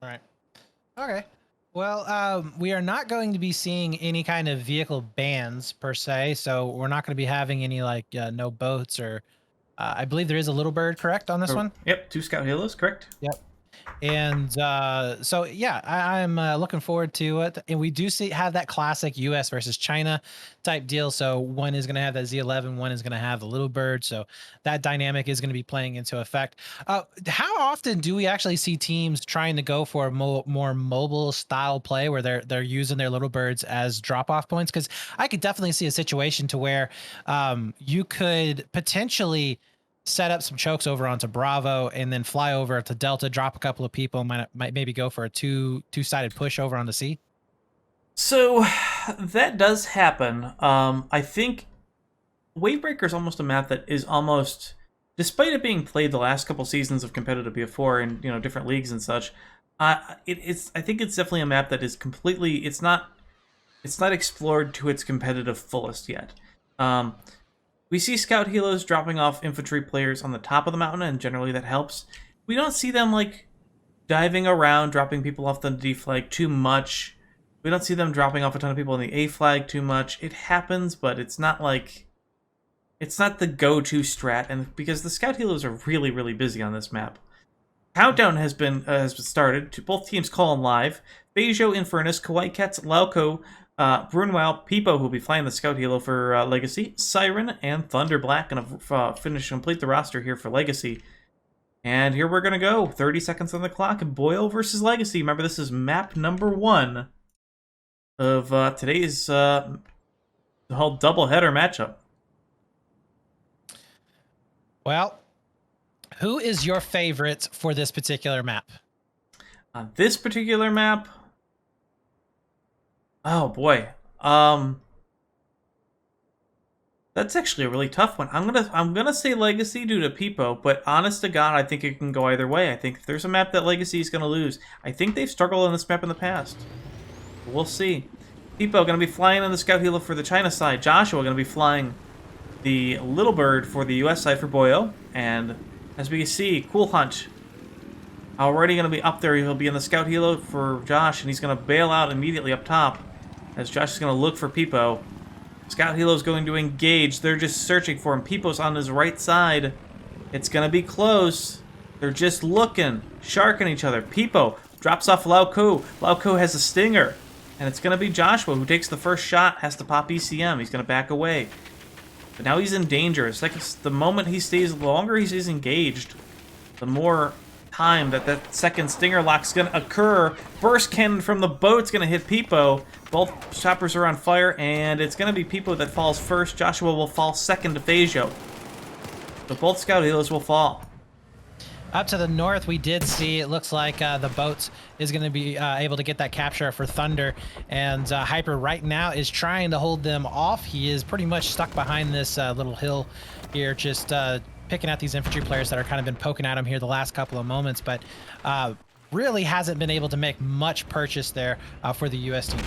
All right. Okay. Well, we are not going to be seeing any kind of vehicle bans per se, so we're not going to be having any like no boats or. I believe there is a little bird, correct, on this Oh, one? yep, 2 Scout Halos, correct? Yep. And so yeah, I'm looking forward to it. And we do have that classic U.S. versus China type deal. So one is going to have that Z11, one is going to have the little bird. So that dynamic is going to be playing into effect. How often do we actually see teams trying to go for a more mobile style play where they're using their little birds as drop off points? Because I could definitely see a situation to where you could potentially set up some chokes over onto Bravo and then fly over to Delta, drop a couple of people, might maybe go for a two-sided push over onto C. So, that does happen. I think Wavebreaker is almost a map that is almost, despite it being played the last couple seasons of competitive BF4 and different leagues and such, it's I think it's definitely a map that is completely it's not explored to its competitive fullest yet. We see Scout Helos dropping off infantry players on the top of the mountain, and generally that helps. We don't see them like diving around, dropping people off the D flag too much. We don't see them dropping off a ton of people on the A flag too much. It happens, but it's not like it's not the go-to strat, and because the Scout Helos are really, really busy on this map. Countdown has been started. To both teams call in live. Bejo, Infernus, Kawaii Cats, Lauko, Brunwell, Peepo, who will be flying the Scout Helo for Legacy, Siren, and Thunder Black, going to complete the roster here for Legacy. And here we're going to go. 30 seconds on the clock. Boio versus Legacy. Remember, this is map number 1 of today's whole doubleheader matchup. Well, who is your favorite for this particular map? On this particular map, oh boy, that's actually a really tough one. I'm gonna say Legacy due to Peepo, but honest to God, I think it can go either way. I think if there's a map that Legacy is gonna lose, I think they've struggled on this map in the past. We'll see. Peepo gonna be flying on the Scout Helo for the China side. Joshua gonna be flying the Little Bird for the US side for Boyo, and as we can see, Cool Hunt already going to be up there. He'll be in the Scout Helo for Josh, and he's going to bail out immediately up top as Josh is going to look for Peepo. Scout Helo is going to engage. They're just searching for him. Peepo's on his right side. It's going to be close. They're just looking, sharking each other. Peepo drops off Lauko. Lauko has a stinger, and it's going to be Joshua who takes the first shot, has to pop ECM. He's going to back away. But now he's in danger. It's like the moment he stays, the longer he stays engaged, the more time that second stinger lock's going to occur. Burst cannon from the boat's going to hit Peepo. Both choppers are on fire, and it's going to be Peepo that falls first. Joshua will fall second to Bejo. But both Scout Helos will fall. Up to the north, we did see, it looks like the boats is going to be able to get that capture for Thunder. And Hyper right now is trying to hold them off. He is pretty much stuck behind this little hill here, just picking out these infantry players that are kind of been poking at him here the last couple of moments. But really hasn't been able to make much purchase there for the US team.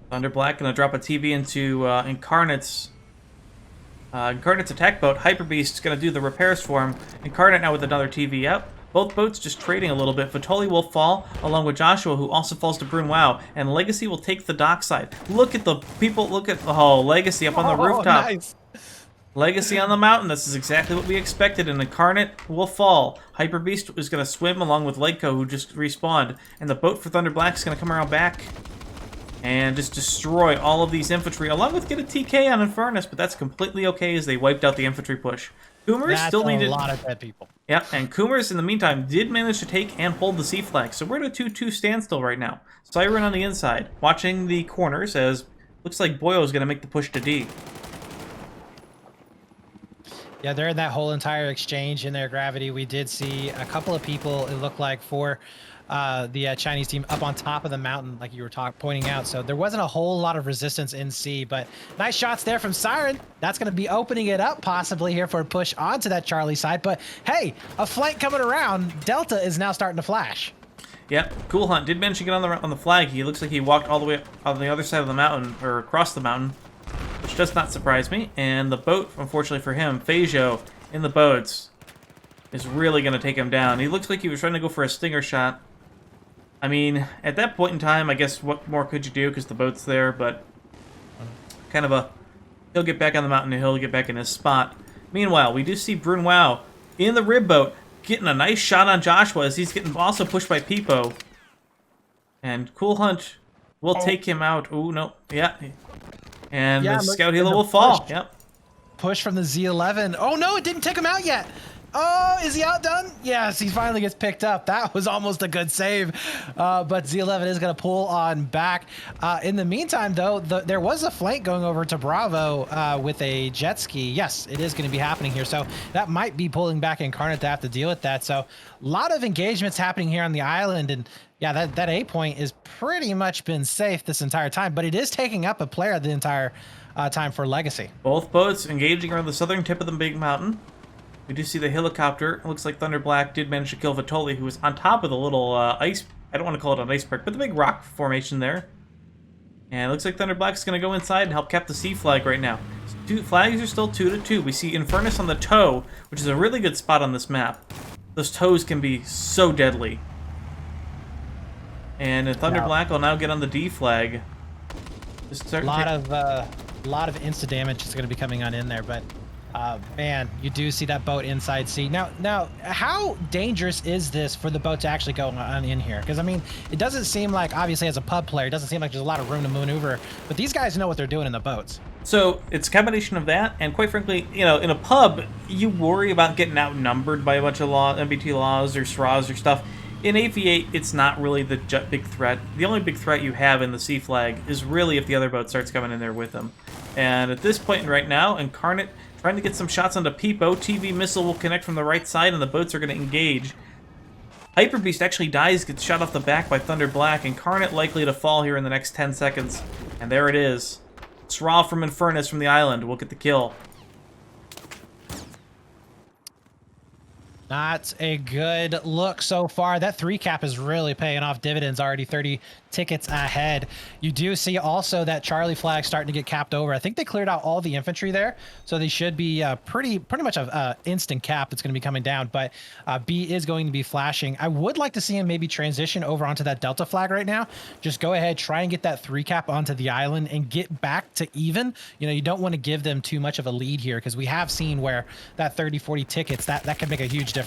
Thunder Black going to drop a TV into Incarnate's attack boat. Hyper Beast is going to do the repairs for him. Incarnate now with another TV up. Both boats just trading a little bit. Vitoli will fall, along with Joshua, who also falls to Brun Wow. And Legacy will take the dockside. Look at the people, Legacy up on the rooftop. Nice. Legacy on the mountain. This is exactly what we expected. And Incarnate will fall. Hyper Beast is going to swim along with Legco, who just respawned. And the boat for Thunder Black is going to come around back and just destroy all of these infantry, along with get a TK on Infernus, but that's completely okay as they wiped out the infantry push. Coomers still needed a lot of dead people. Yeah, and Coomers in the meantime did manage to take and hold the C flag, so we're at a 2-2 standstill right now. Siren on the inside, watching the corners as looks like Boyo is going to make the push to D. Yeah, they're in that whole entire exchange in their Gravity. We did see a couple of people, it looked like, for the Chinese team up on top of the mountain, like you were pointing out. So there wasn't a whole lot of resistance in C, but nice shots there from Siren. That's going to be opening it up possibly here for a push onto that Charlie side. But hey, a flank coming around. Delta is now starting to flash. Yep, Cool Hunt did manage to get on the flag. He looks like he walked all the way on the other side of the mountain, or across the mountain, which does not surprise me. And the boat, unfortunately for him, Feijó in the boats. is really going to take him down. He looks like he was trying to go for a stinger shot. I mean, at that point in time, I guess what more could you do because the boat's there, but kind of a... He'll get back on the mountain and he'll get back in his spot. Meanwhile, we do see Brunwao in the rib boat getting a nice shot on Joshua as he's getting also pushed by Peepo. And Cool Hunt will take him out. Ooh, no. Yeah. And the Scout Helo will fall. Yep. Push from the Z11. Oh, no, it didn't take him out yet. Oh, is he outdone? Yes, he finally gets picked up. That was almost a good save. But Z11 is going to pull on back. In the meantime, though, there was a flank going over to Bravo with a jet ski. Yes, it is going to be happening here. So that might be pulling back Incarnate to have to deal with that. So a lot of engagements happening here on the island. And yeah, that A point is pretty much been safe this entire time. But it is taking up a player the entire time for Legacy. Both boats engaging around the southern tip of the big mountain. We do see the helicopter. It looks like Thunder Black did manage to kill Vitoli, who was on top of the little ice... I don't want to call it an iceberg, but the big rock formation there. And it looks like Thunder Black's going to go inside and help cap the C flag right now. Flags are still 2-2. We see Infernus on the toe, which is a really good spot on this map. Those toes can be so deadly. And Thunder Black will now get on the D flag. A lot of insta damage is going to be coming on in there, but... man, you do see that boat inside sea. Now, how dangerous is this for the boat to actually go on in here? Because, I mean, it doesn't seem like, obviously, as a pub player, it doesn't seem like there's a lot of room to maneuver. But these guys know what they're doing in the boats. So, it's a combination of that, and quite frankly, you know, in a pub, you worry about getting outnumbered by a bunch of MBT laws or SRAs or stuff. In 8v8, it's not really the big threat. The only big threat you have in the C flag is really if the other boat starts coming in there with them. And at this point right now, Incarnate... trying to get some shots onto Peepo. TV missile will connect from the right side, and the boats are going to engage. Hyper Beast actually dies, gets shot off the back by Thunder Black. Incarnate likely to fall here in the next 10 seconds. And there it is. Sral from Infernus from the island will get the kill. Not a good look so far. That 3 cap is really paying off dividends, already 30 tickets ahead. You do see also that Charlie flag starting to get capped over. I think they cleared out all the infantry there, so they should be pretty much a instant cap that's going to be coming down. But B is going to be flashing. I would like to see him maybe transition over onto that Delta flag right now. Just go ahead, try and get that 3 cap onto the island and get back to even. You know, you don't want to give them too much of a lead here because we have seen where that 30-40 tickets that can make a huge difference.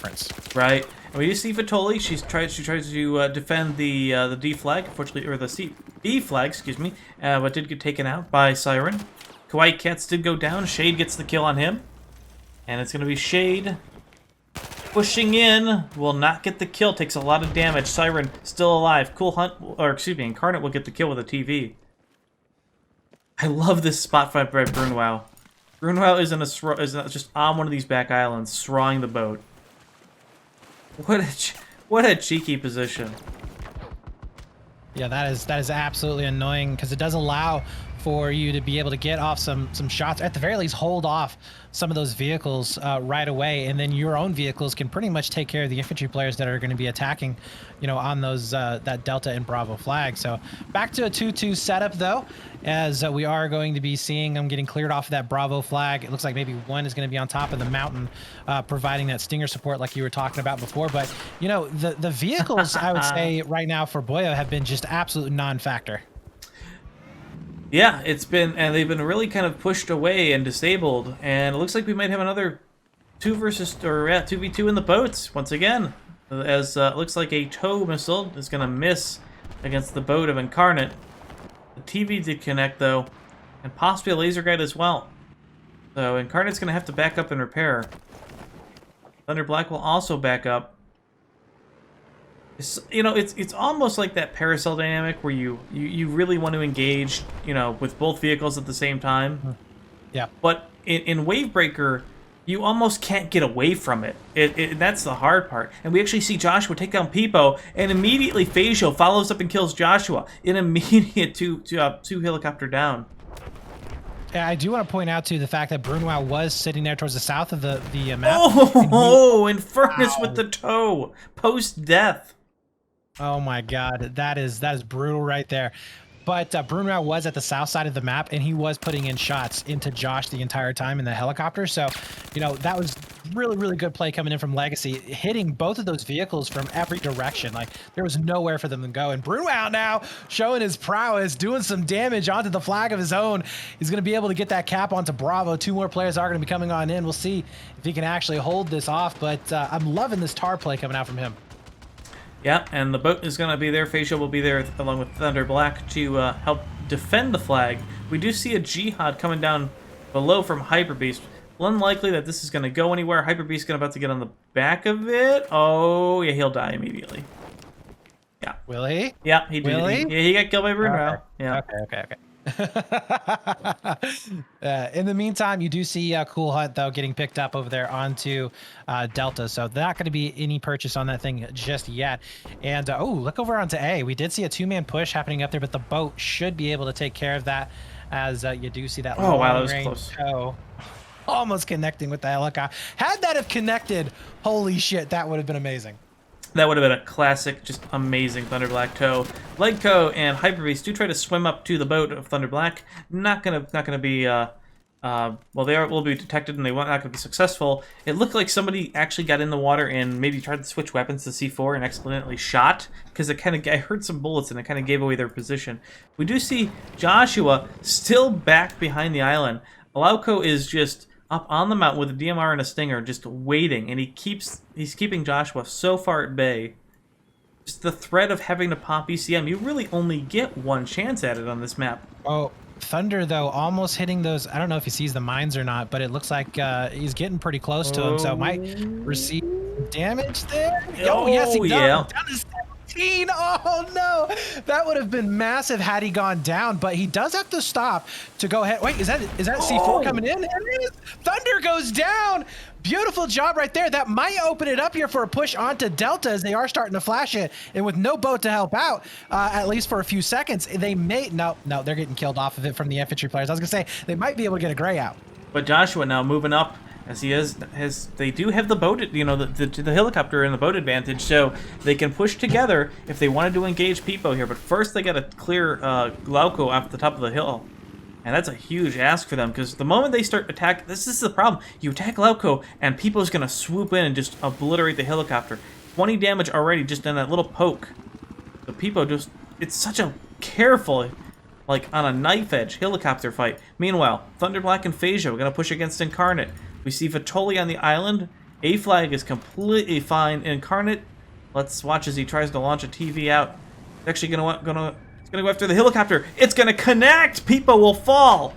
Right. And we do see Vitoli. She tries to defend the D flag, unfortunately, or the B flag, excuse me, but did get taken out by Siren. Kawaii Cats did go down. Shade gets the kill on him. And it's going to be Shade pushing in. Will not get the kill. Takes a lot of damage. Siren still alive. Cool Hunt, or excuse me, Incarnate will get the kill with a TV. I love this spot fight by Brunwao. Brunwao is just on one of these back islands, strawing the boat. What a cheeky position. Yeah, that is absolutely annoying because it does allow for you to be able to get off some shots, at the very least hold off some of those vehicles right away, and then your own vehicles can pretty much take care of the infantry players that are going to be attacking, you know, on those that Delta and Bravo flag. So back to a 2-2 setup though, as we are going to be seeing them getting cleared off of that Bravo flag. It looks like maybe one is going to be on top of the mountain, providing that stinger support like you were talking about before. But you know, the vehicles I would say right now for Boio have been just absolute non-factor. Yeah, they've been really kind of pushed away and disabled, and it looks like we might have another 2v2 in the boats once again, as it looks like a tow missile is going to miss against the boat of Incarnate. The TV did connect though, and possibly a laser guide as well. So Incarnate's going to have to back up and repair. Thunder Black will also back up. You know, it's almost like that parasol dynamic where you really want to engage, you know, with both vehicles at the same time. Yeah. But in Wavebreaker, you almost can't get away from it. That's the hard part. And we actually see Joshua take down Peepo, and immediately Phasio follows up and kills Joshua. An immediate two helicopter down. Yeah, I do want to point out too the fact that Brunwao was sitting there towards the south of the map. Oh, Infernus with the toe post death. Oh my God, that is brutal right there. But Bruno was at the south side of the map, and he was putting in shots into Josh the entire time in the helicopter. So, you know, that was really good play coming in from Legacy, hitting both of those vehicles from every direction. Like, there was nowhere for them to go. And Bruno now showing his prowess, doing some damage onto the flag of his own. He's going to be able to get that cap onto Bravo. 2 more players are going to be coming on in. We'll see if he can actually hold this off. But I'm loving this tar play coming out from him. Yeah, and the boat is going to be there. Facial will be there along with Thunder Black to help defend the flag. We do see a Jihad coming down below from Hyper Beast. Unlikely that this is going to go anywhere. Hyper Beast is about to get on the back of it. Oh, yeah, he'll die immediately. Yeah. Will he? Yeah, he did. Will he? Yeah, he got killed by Bruno. Okay. Yeah. Okay. In the meantime, you do see Cool Hunt, though, getting picked up over there onto Delta. So not going to be any purchase on that thing just yet. And, oh, look over onto A. We did see a 2-man push happening up there, but the boat should be able to take care of that as you do see that. Oh, wow, that was close. Toe almost connecting with the helicopter. Had that have connected, holy shit, that would have been amazing. That would have been a classic, just amazing Thunder Black toe. Legco and Hyper Beast do try to swim up to the boat of Thunder Black. Not gonna be well, will be detected and they not gonna be successful. It looked like somebody actually got in the water and maybe tried to switch weapons to C4 and accidentally shot, because I heard some bullets and it kind of gave away their position. We do see Joshua still back behind the island. Alauco is just up on the mountain with a DMR and a Stinger, just waiting, and he's keeping Joshua so far at bay. Just the threat of having to pop ECM, you really only get one chance at it on this map. Oh, Thunder, though, almost hitting those. I don't know if he sees the mines or not, but it looks like he's getting pretty close to him, so might receive damage there. Oh, yes, he does. Yeah. Down to 17. Oh, no. That would have been massive had he gone down, but he does have to stop to go ahead. Wait, is that C4 coming in? There it is. Thunder goes down. Beautiful job right there. That might open it up here for a push onto Delta as they are starting to flash it. And with no boat to help out, at least for a few seconds, they may... No, they're getting killed off of it from the infantry players. I was going to say, they might be able to get a gray out. But Joshua now moving up, as they do have the boat, you know, the helicopter and the boat advantage, so they can push together if they wanted to engage Peepo here. But first they got to clear Glauco off the top of the hill. And that's a huge ask for them, because the moment they start attack, this is the problem. You attack Glauco, and Peepo's going to swoop in and just obliterate the helicopter. 20 damage already just in that little poke. The Peepo just, it's such a careful, like on a knife edge helicopter fight. Meanwhile, Thunder Black and Phasia are going to push against Incarnate. We see Vitoli on the island. A flag is completely fine. Incarnate, let's watch as he tries to launch a TV out. It's actually gonna go after the helicopter. It's gonna connect. Peepo will fall.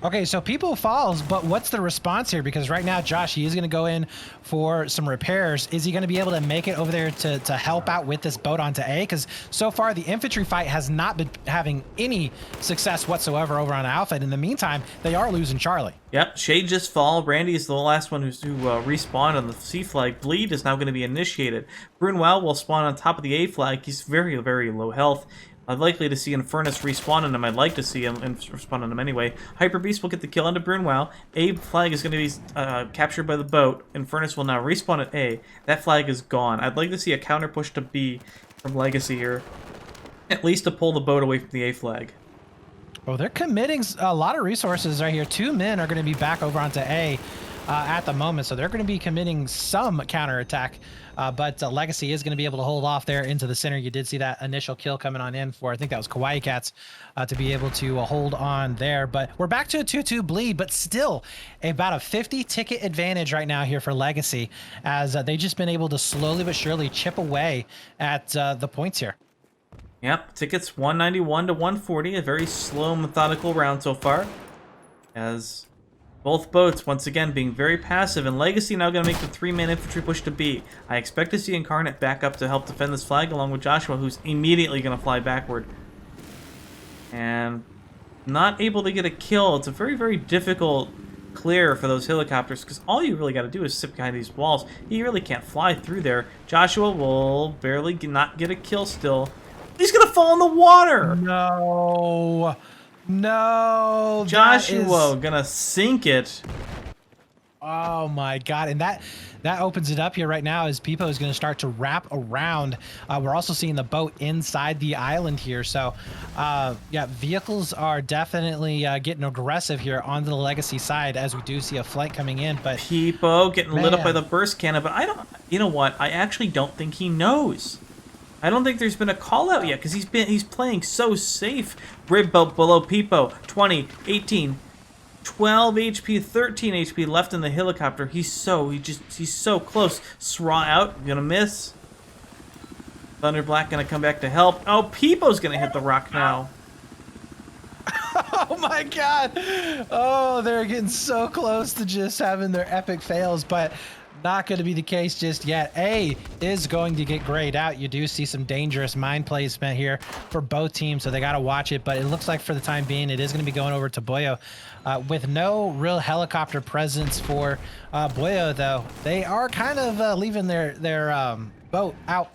Okay, so Peepo falls, but what's the response here? Because right now, Josh, he is going to go in for some repairs. Is he going to be able to make it over there to help out with this boat onto A? Because so far, the infantry fight has not been having any success whatsoever over on Alpha. And in the meantime, they are losing Charlie. Yep, Shade just fall. Brandy is the last one who respawned on the C flag. Bleed is now going to be initiated. Brunwell will spawn on top of the A flag. He's very, very low health. I'd likely to see Infernus respawn on him. I'd like to see him respawn on him anyway. Hyper Beast will get the kill onto Brunwell. A flag is going to be captured by the boat. Infernus will now respawn at A. That flag is gone. I'd like to see a counter push to B from Legacy here. At least to pull the boat away from the A flag. Well, they're committing a lot of resources right here. 2 men are going to be back over onto A at the moment, so they're going to be committing some counterattack. But Legacy is going to be able to hold off there into the center. You did see that initial kill coming on in for, I think that was Kawaii Cats, to be able to hold on there. But we're back to a 2-2 bleed, but still about a 50 ticket advantage right now here for Legacy, as they've just been able to slowly but surely chip away at the points here. Yep, tickets 191 to 140, a very slow, methodical round so far. As both boats, once again, being very passive, and Legacy now going to make the 3-man infantry push to B. I expect to see Incarnate back up to help defend this flag, along with Joshua, who's immediately going to fly backward. And not able to get a kill. It's a very, very difficult clear for those helicopters, because all you really got to do is sit behind these walls. You really can't fly through there. Joshua will barely not get a kill still. He's going to fall in the water! No, Joshua gonna sink it. Oh my God. And that opens it up here right now as Peepo is going to start to wrap around. We're also seeing the boat inside the island here. So yeah, vehicles are definitely getting aggressive here on the legacy side as we do see a flight coming in. But Peepo getting lit up by man, the burst cannon, but I don't, you know what? I actually don't think he knows. I don't think there's been a call out yet because he's playing so safe. Rib boat below Peepo, 20, 18, 12 HP, 13 HP left in the helicopter. He's so close. Sraw out, gonna miss. Thunderblack gonna come back to help. Oh, Peepo's gonna hit the rock now. oh my God. Oh, they're getting so close to just having their epic fails, but not going to be the case just yet. A is going to get grayed out. You do see some dangerous mine placement here for both teams, so they got to watch it. But it looks like for the time being, it is going to be going over to Boio. With no real helicopter presence for Boio, though, they are kind of leaving their boat out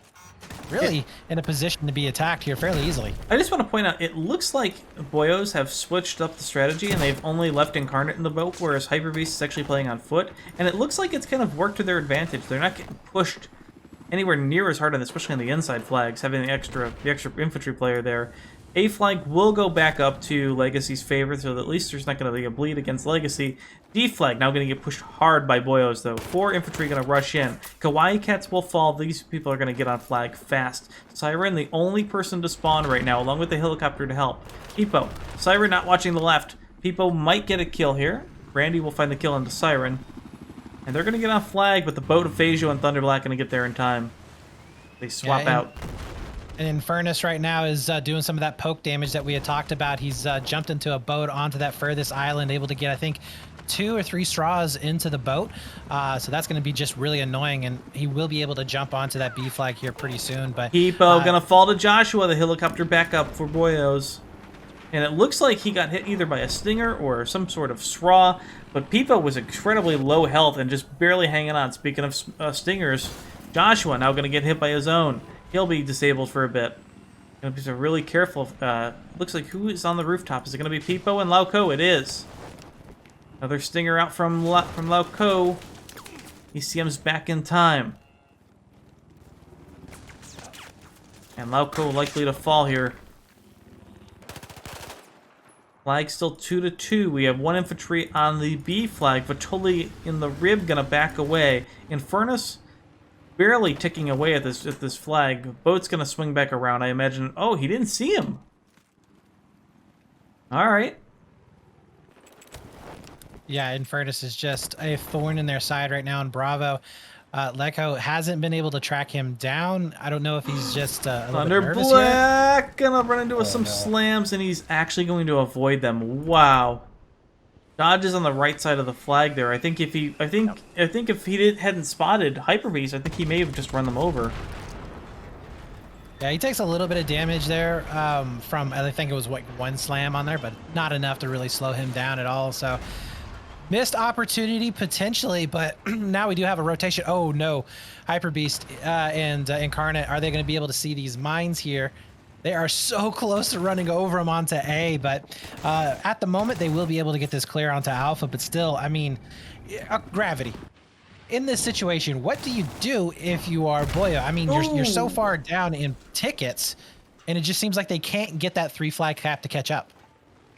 really in a position to be attacked here fairly easily. I just want to point out, it looks like Boyos have switched up the strategy and they've only left Incarnate in the boat, whereas Hyper Beast is actually playing on foot. And it looks like it's kind of worked to their advantage. They're not getting pushed anywhere near as hard on, especially on the inside flags, having the extra infantry player there. A flag will go back up to Legacy's favor, so that at least there's not going to be a bleed against Legacy. D flag now going to get pushed hard by Boyos, though. 4 infantry going to rush in. Kawaii Cats will fall. These people are going to get on flag fast. Siren, the only person to spawn right now, along with the helicopter to help. Peepo. Siren not watching the left. Peepo might get a kill here. Brandy will find the kill into Siren. And they're going to get on flag, but the boat of Phasio and Thunderblack going to get there in time. They swap out. And Infernus right now is doing some of that poke damage that we had talked about. He's jumped into a boat onto that furthest island, able to get, I think, 2 or 3 straws into the boat. So that's going to be just really annoying, and he will be able to jump onto that B flag here pretty soon. But Peepo going to fall to Joshua, the helicopter backup for Boyos. And it looks like he got hit either by a stinger or some sort of SRAW, but Peepo was incredibly low health and just barely hanging on. Speaking of stingers, Joshua now going to get hit by his own. He'll be disabled for a bit. Gonna be really careful. Looks like who is on the rooftop? Is it gonna be Peepo and Lauco? It is. Another stinger out from Lauco. ECM's back in time. And Lauco likely to fall here. Flag still 2-2. We have 1 infantry on the B flag, but totally in the rib gonna back away. Infernus barely ticking away at this flag. Boat's gonna swing back around, I imagine. Oh, he didn't see him. All right. Yeah, Infernus is just a thorn in their side right now in Bravo. Leko hasn't been able to track him down. I don't know if he's just a little bit nervous Thunderblack gonna run into some slams, and he's actually going to avoid them. Wow. Dodge is on the right side of the flag there. I think if he hadn't spotted Hyper Beast, I think he may have just run them over. Yeah, he takes a little bit of damage there from, I think it was like 1 slam on there, but not enough to really slow him down at all. So missed opportunity potentially, but now we do have a rotation. Oh no, Hyper Beast and Incarnate, are they going to be able to see these mines here? They are so close to running over them onto A, but at the moment they will be able to get this clear onto Alpha. But still, I mean, Gravity. In this situation, what do you do if you are Boio? I mean, you're so far down in tickets, and it just seems like they can't get that 3 flag cap to catch up.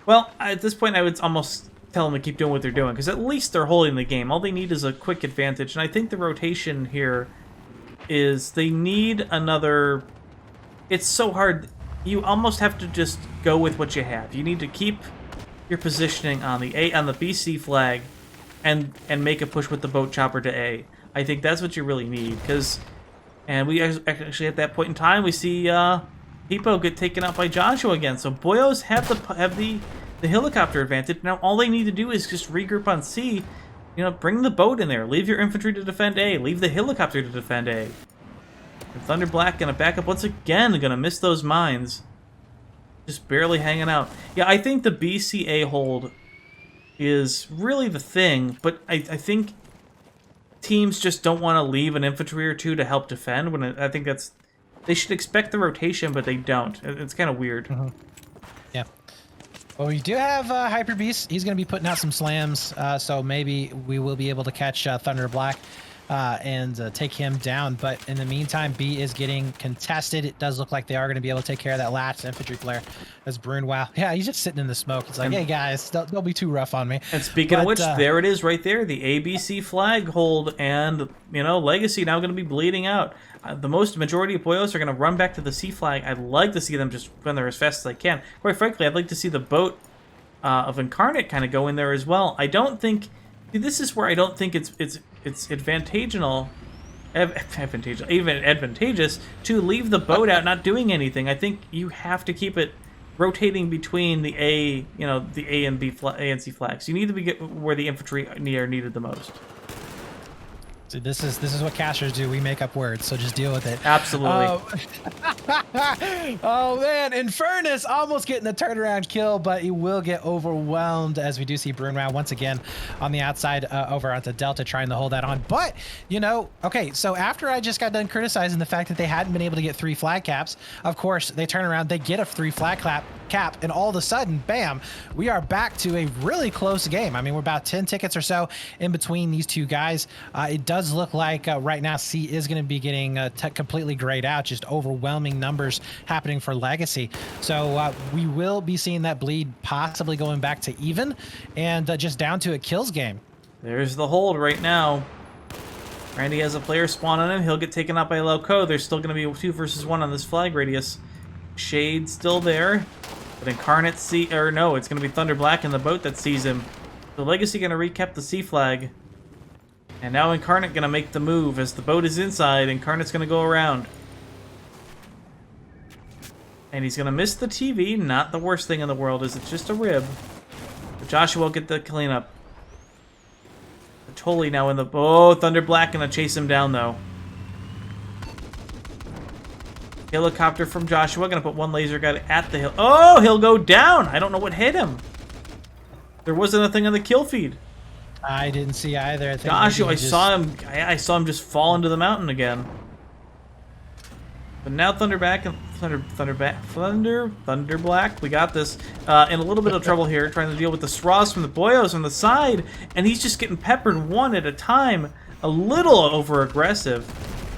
Well, at this point, I would almost tell them to keep doing what they're doing, because at least they're holding the game. All they need is a quick advantage, and I think the rotation here is they need another... It's so hard. You almost have to just go with what you have. You need to keep your positioning on the BC flag and make a push with the boat chopper to A. I think that's what you really need, and we actually at that point in time we see Peepo get taken out by Joshua again. So Boyos have the helicopter advantage. Now all they need to do is just regroup on C. You know, bring the boat in there. Leave your infantry to defend A. Leave the helicopter to defend A. And Thunderblack gonna back up once again, gonna miss those mines. Just barely hanging out. Yeah, I think the BCA hold is really the thing, but I think teams just don't want to leave an infantry or 2 to help defend. When I think that's... They should expect the rotation, but they don't. It's kind of weird. Yeah. Well, we do have Hyper Beast. He's going to be putting out some slams, so maybe we will be able to catch Thunder Black and take him down. But in the meantime, B is getting contested. It does look like they are going to be able to take care of that last infantry player. As Brune, wow, yeah, he's just sitting in the smoke. It's like, hey guys, don't be too rough on me. And speaking of which, there it is right there, the ABC flag hold, and Legacy now going to be bleeding out. The majority of Boyos are going to run back to the C flag. I'd like to see them just run there as fast as they can. Quite frankly, I'd like to see the boat of Incarnate kind of go in there as well. I don't think. See, this is where I don't think it's advantageous to leave the boat out not doing anything. I think you have to keep it rotating between the A and B A and C flags. You need to be where the infantry are needed the most. Dude, this is what casters do. We make up words, so just deal with it. Absolutely. Oh man, Infernus almost getting the turnaround kill, but he will get overwhelmed as we do see Brunwau once again on the outside over onto Delta trying to hold that on. But okay, so after I just got done criticizing the fact that they hadn't been able to get 3 flag caps, of course they turn around, they get a 3 flag cap, and all of a sudden, bam, we are back to a really close game. I mean, we're about 10 tickets or so in between these two guys. It does look like right now C is going to be getting completely grayed out, just overwhelming numbers happening for Legacy. So we will be seeing that bleed possibly going back to even and just down to a kills game. There's the hold right now. Randy has a player spawn on him. He'll get taken out by Loco. There's still going to be 2 versus 1 on this flag radius. Shade still there. But Incarnate it's going to be Thunder Black in the boat that sees him. The Legacy going to recap the C flag. And now Incarnate going to make the move. As the boat is inside, Incarnate's going to go around. And he's going to miss the TV. Not the worst thing in the world, is it's just a rib. But Joshua will get the cleanup. Totally now in the... Oh, Thunder Black going to chase him down, though. Helicopter from Joshua. Going to put 1 laser gun at the hill. Oh, he'll go down. I don't know what hit him. There wasn't a thing on the kill feed. I didn't see either. I think Joshua, I saw him just fall into the mountain again. But now Thunder Black, we got this. In a little bit of trouble here, trying to deal with the straws from the Boyos on the side, and he's just getting peppered one at a time. A little over aggressive.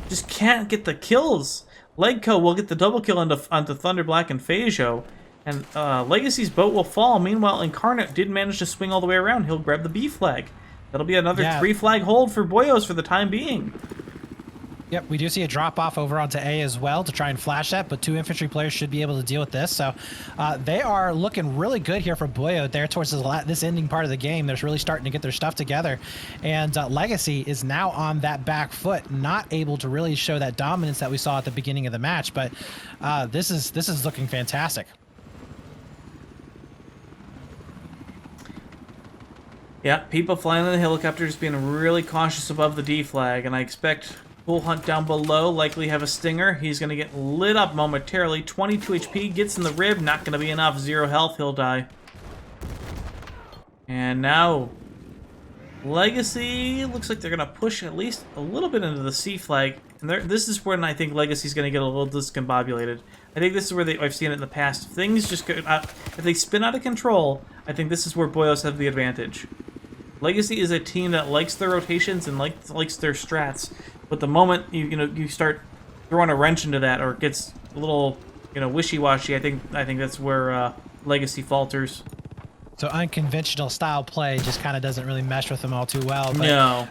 Just can't get the kills. Legco will get the double kill onto Thunder Black and Phajo, and Legacy's boat will fall. Meanwhile, Incarnate did manage to swing all the way around. He'll grab the B flag. That'll be another 3 flag hold for Boyos for the time being. Yep, we do see a drop off over onto A as well to try and flash that, but 2 infantry players should be able to deal with this. So they are looking really good here for Boyo there towards this ending part of the game. They're really starting to get their stuff together. And Legacy is now on that back foot, not able to really show that dominance that we saw at the beginning of the match. But this is looking fantastic. Yeah, people flying in the helicopter just being really cautious above the D flag, and I expect Bull Hunt down below likely have a stinger. He's going to get lit up momentarily. 22 HP, gets in the rib, not going to be enough. 0 health, he'll die. And now, Legacy looks like they're going to push at least a little bit into the C flag. And this is when I think Legacy's going to get a little discombobulated. I think this is where I've seen it in the past. If things just go, if they spin out of control, I think this is where Boyos have the advantage. Legacy is a team that likes their rotations and likes their strats. But the moment you start throwing a wrench into that, or it gets a little wishy-washy, I think that's where Legacy falters. So unconventional style play just kind of doesn't really mesh with them all too well. But... No.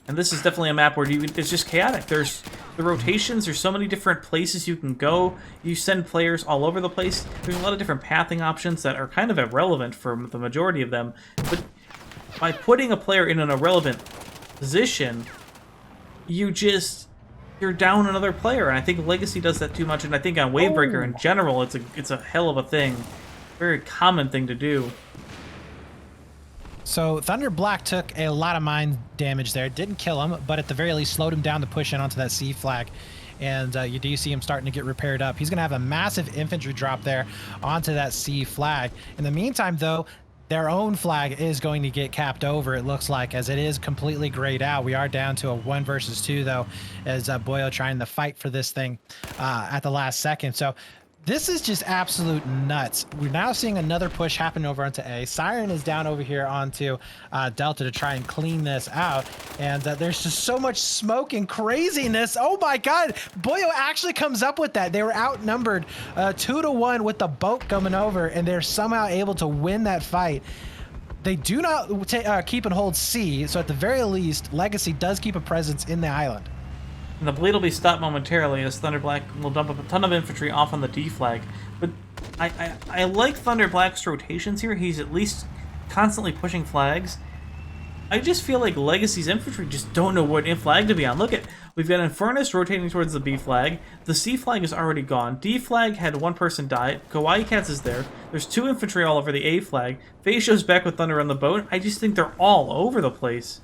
And this is definitely a map where it's just chaotic. There's the rotations. There's so many different places you can go. You send players all over the place. There's a lot of different pathing options that are kind of irrelevant for the majority of them. But by putting a player in an irrelevant position, you're down another player. And I think Legacy does that too much. And I think on Wavebreaker in general, it's a hell of a thing. Very common thing to do. So Thunder Black took a lot of mine damage there. Didn't kill him, but at the very least slowed him down to push in onto that C flag. And you do see him starting to get repaired up. He's going to have a massive infantry drop there onto that C flag. In the meantime, though, their own flag is going to get capped over, it looks like, as it is completely grayed out. We are down to a 1 versus 2, though, as Boyo trying to fight for this thing at the last second. So This is just absolute nuts. We're now seeing another push happen over onto A. Siren is down over here onto Delta to try and clean this out. And there's just so much smoke and craziness. Oh my God. Boio actually comes up with that. They were outnumbered 2-1 with the boat coming over, and they're somehow able to win that fight. They do not keep and hold C. So at the very least, Legacy does keep a presence in the island. And the bleed will be stopped momentarily as Thunder Black will dump up a ton of infantry off on the D flag. But I like Thunder Black's rotations here. He's at least constantly pushing flags. I just feel like Legacy's infantry just don't know what flag to be on. Look at, we've got Infernus rotating towards the B flag. The C flag is already gone. D flag had one person die. Kawaii Cats is there. There's 2 infantry all over the A flag. Phasio's back with Thunder on the boat. I just think they're all over the place.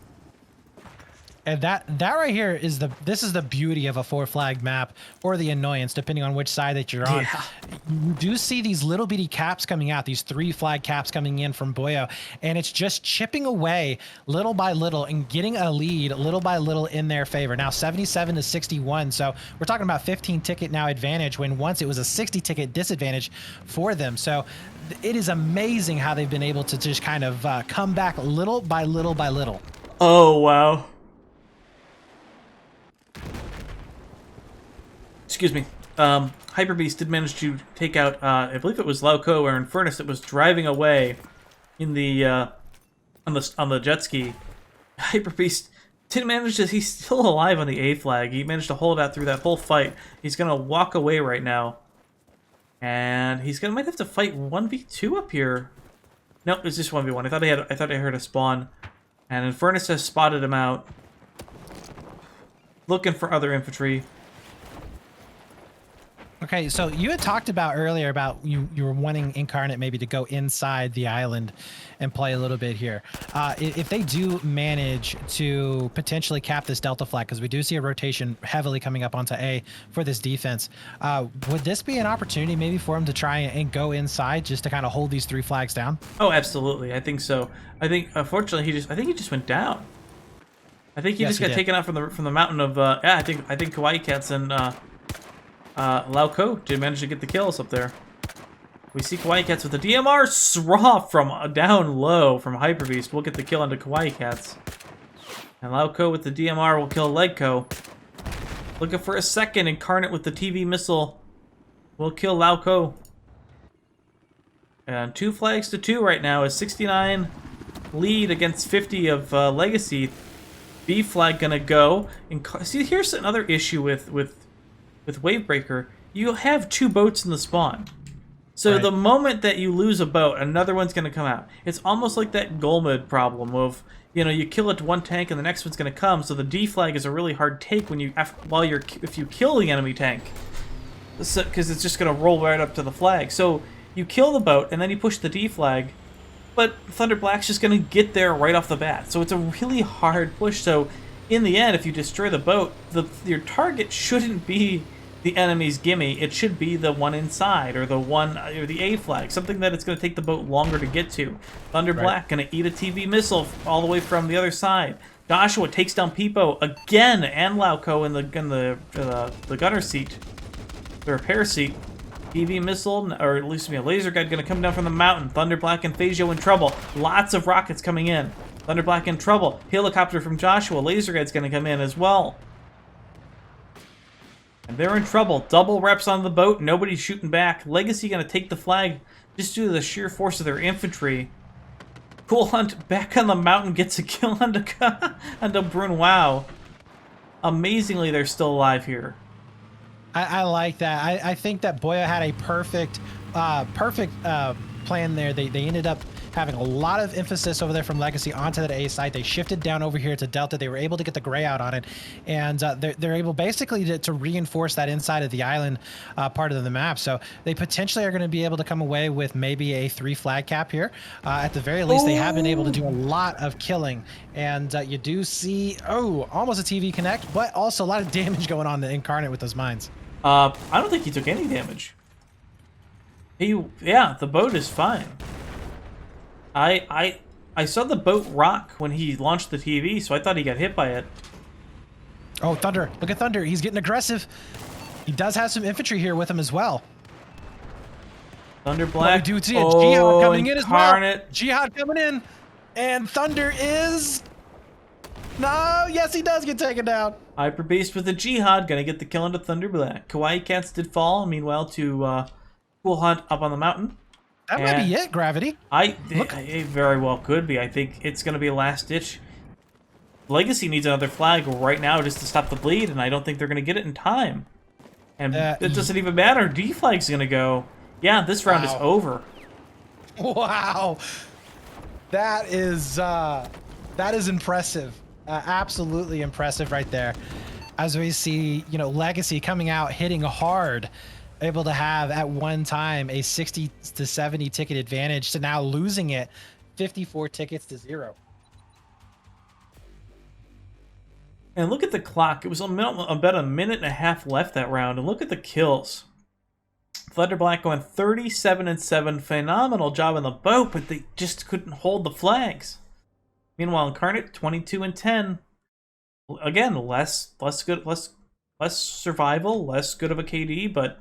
And that right here is this is the beauty of a 4-flag map, or the annoyance, depending on which side that you're on. Yeah. You do see these little bitty caps coming out, these 3-flag caps coming in from Boio, and it's just chipping away little by little and getting a lead little by little in their favor. Now 77 to 61, so we're talking about 15 ticket now advantage, when once it was a 60 ticket disadvantage for them. So it is amazing how they've been able to just kind of come back little by little by little. Oh, wow. Excuse me. Hyper Beast did manage to take out, I believe it was Lauco or Infernus that was driving away in the on the jet ski. Hyper Beast did manage to. He's still alive on the A flag. He managed to hold out through that whole fight. He's gonna walk away right now, and might have to fight 1v2 up here. No, it's just 1v1. I thought I heard a spawn, and Infernus has spotted him out, looking for other infantry. Okay, so you had talked about earlier about you were wanting Incarnate maybe to go inside the island and play a little bit here. If they do manage to potentially cap this Delta flag, because we do see a rotation heavily coming up onto A for this defense, would this be an opportunity maybe for them to try and go inside just to kind of hold these 3 flags down? Oh, absolutely. I think so. I think unfortunately I think he just went down. I think he just got taken out from the mountain of yeah. I think Kawaii Cats and Lauco did manage to get the kills up there. We see Kawaii Cats with the DMR Sraw from down low from Hyper Beast. We'll get the kill onto Kawaii Cats. And Lauco with the DMR will kill Legco. Looking for a second. Incarnate with the TV missile will kill Lauco. And 2 flags to 2 right now is 69 lead against 50 of Legacy. B flag gonna go. See, here's another issue with Wavebreaker. You have 2 boats in the spawn. So the moment that you lose a boat, another one's going to come out. It's almost like that Golmud problem of, you kill it to one tank and the next one's going to come. So the D flag is a really hard take when if you kill the enemy tank, because it's just going to roll right up to the flag. So you kill the boat and then you push the D flag, but Thunder Black's just going to get there right off the bat. So it's a really hard push. So in the end, if you destroy the boat, your target shouldn't be the enemy's gimme. It should be the one inside, or the A flag, something that it's going to take the boat longer to get to. Thunder Black going to eat a TV missile all the way from the other side. Joshua takes down Peepo again, and Lauco in the gunner seat, the repair seat. TV missile, or at least a laser guide, going to come down from the mountain. Thunder Black and Phasio in trouble. Lots of rockets coming in. Thunder Black in trouble. Helicopter from Joshua. Laser guide's going to come in as well. And they're in trouble. Double reps on the boat. Nobody's shooting back. Legacy going to take the flag just due to the sheer force of their infantry. Cool Hunt back on the mountain gets a kill onto Brun. Wow. Amazingly, they're still alive here. I like that. I think that Boio had a perfect plan there. They ended up having a lot of emphasis over there from Legacy onto that A side. They shifted down over here to Delta. They were able to get the gray out on it, and they're able basically to reinforce that inside of the island part of the map. So they potentially are going to be able to come away with maybe a 3 flag cap here. At the very least, they have been able to do a lot of killing, and you do see, almost a TV connect, but also a lot of damage going on to Incarnate with those mines. I don't think he took any damage. Yeah, the boat is fine. I saw the boat rock when he launched the TV, so I thought he got hit by it. Oh, Thunder. Look at Thunder. He's getting aggressive. He does have some infantry here with him as well. Thunder But we Black. do see a Jihad coming in as well. Incarnate. Jihad coming in. And Thunder is... No, yes, he does get taken down. Hyper Beast with a Jihad, gonna get the kill into Thunder Black. Kawaii Cats did fall, meanwhile, to Cool Hunt up on the mountain. That might be it, Gravity. It very well could be. I think it's gonna be a last ditch. Legacy needs another flag right now just to stop the bleed, and I don't think they're gonna get it in time. And it doesn't even matter. D flag's gonna go. Yeah, this round is over. Wow. That is impressive. Absolutely impressive right there. As we see, you know, Legacy coming out, hitting hard, able to have at one time a 60 to 70 ticket advantage to now losing it 54 tickets to 0. And look at the clock. It was about a minute and a half left that round. And look at the kills. Thunder Black going 37-7. Phenomenal job on the boat, but they just couldn't hold the flags. Meanwhile, Incarnate 22-10. Again, less survival, less good of a KD, but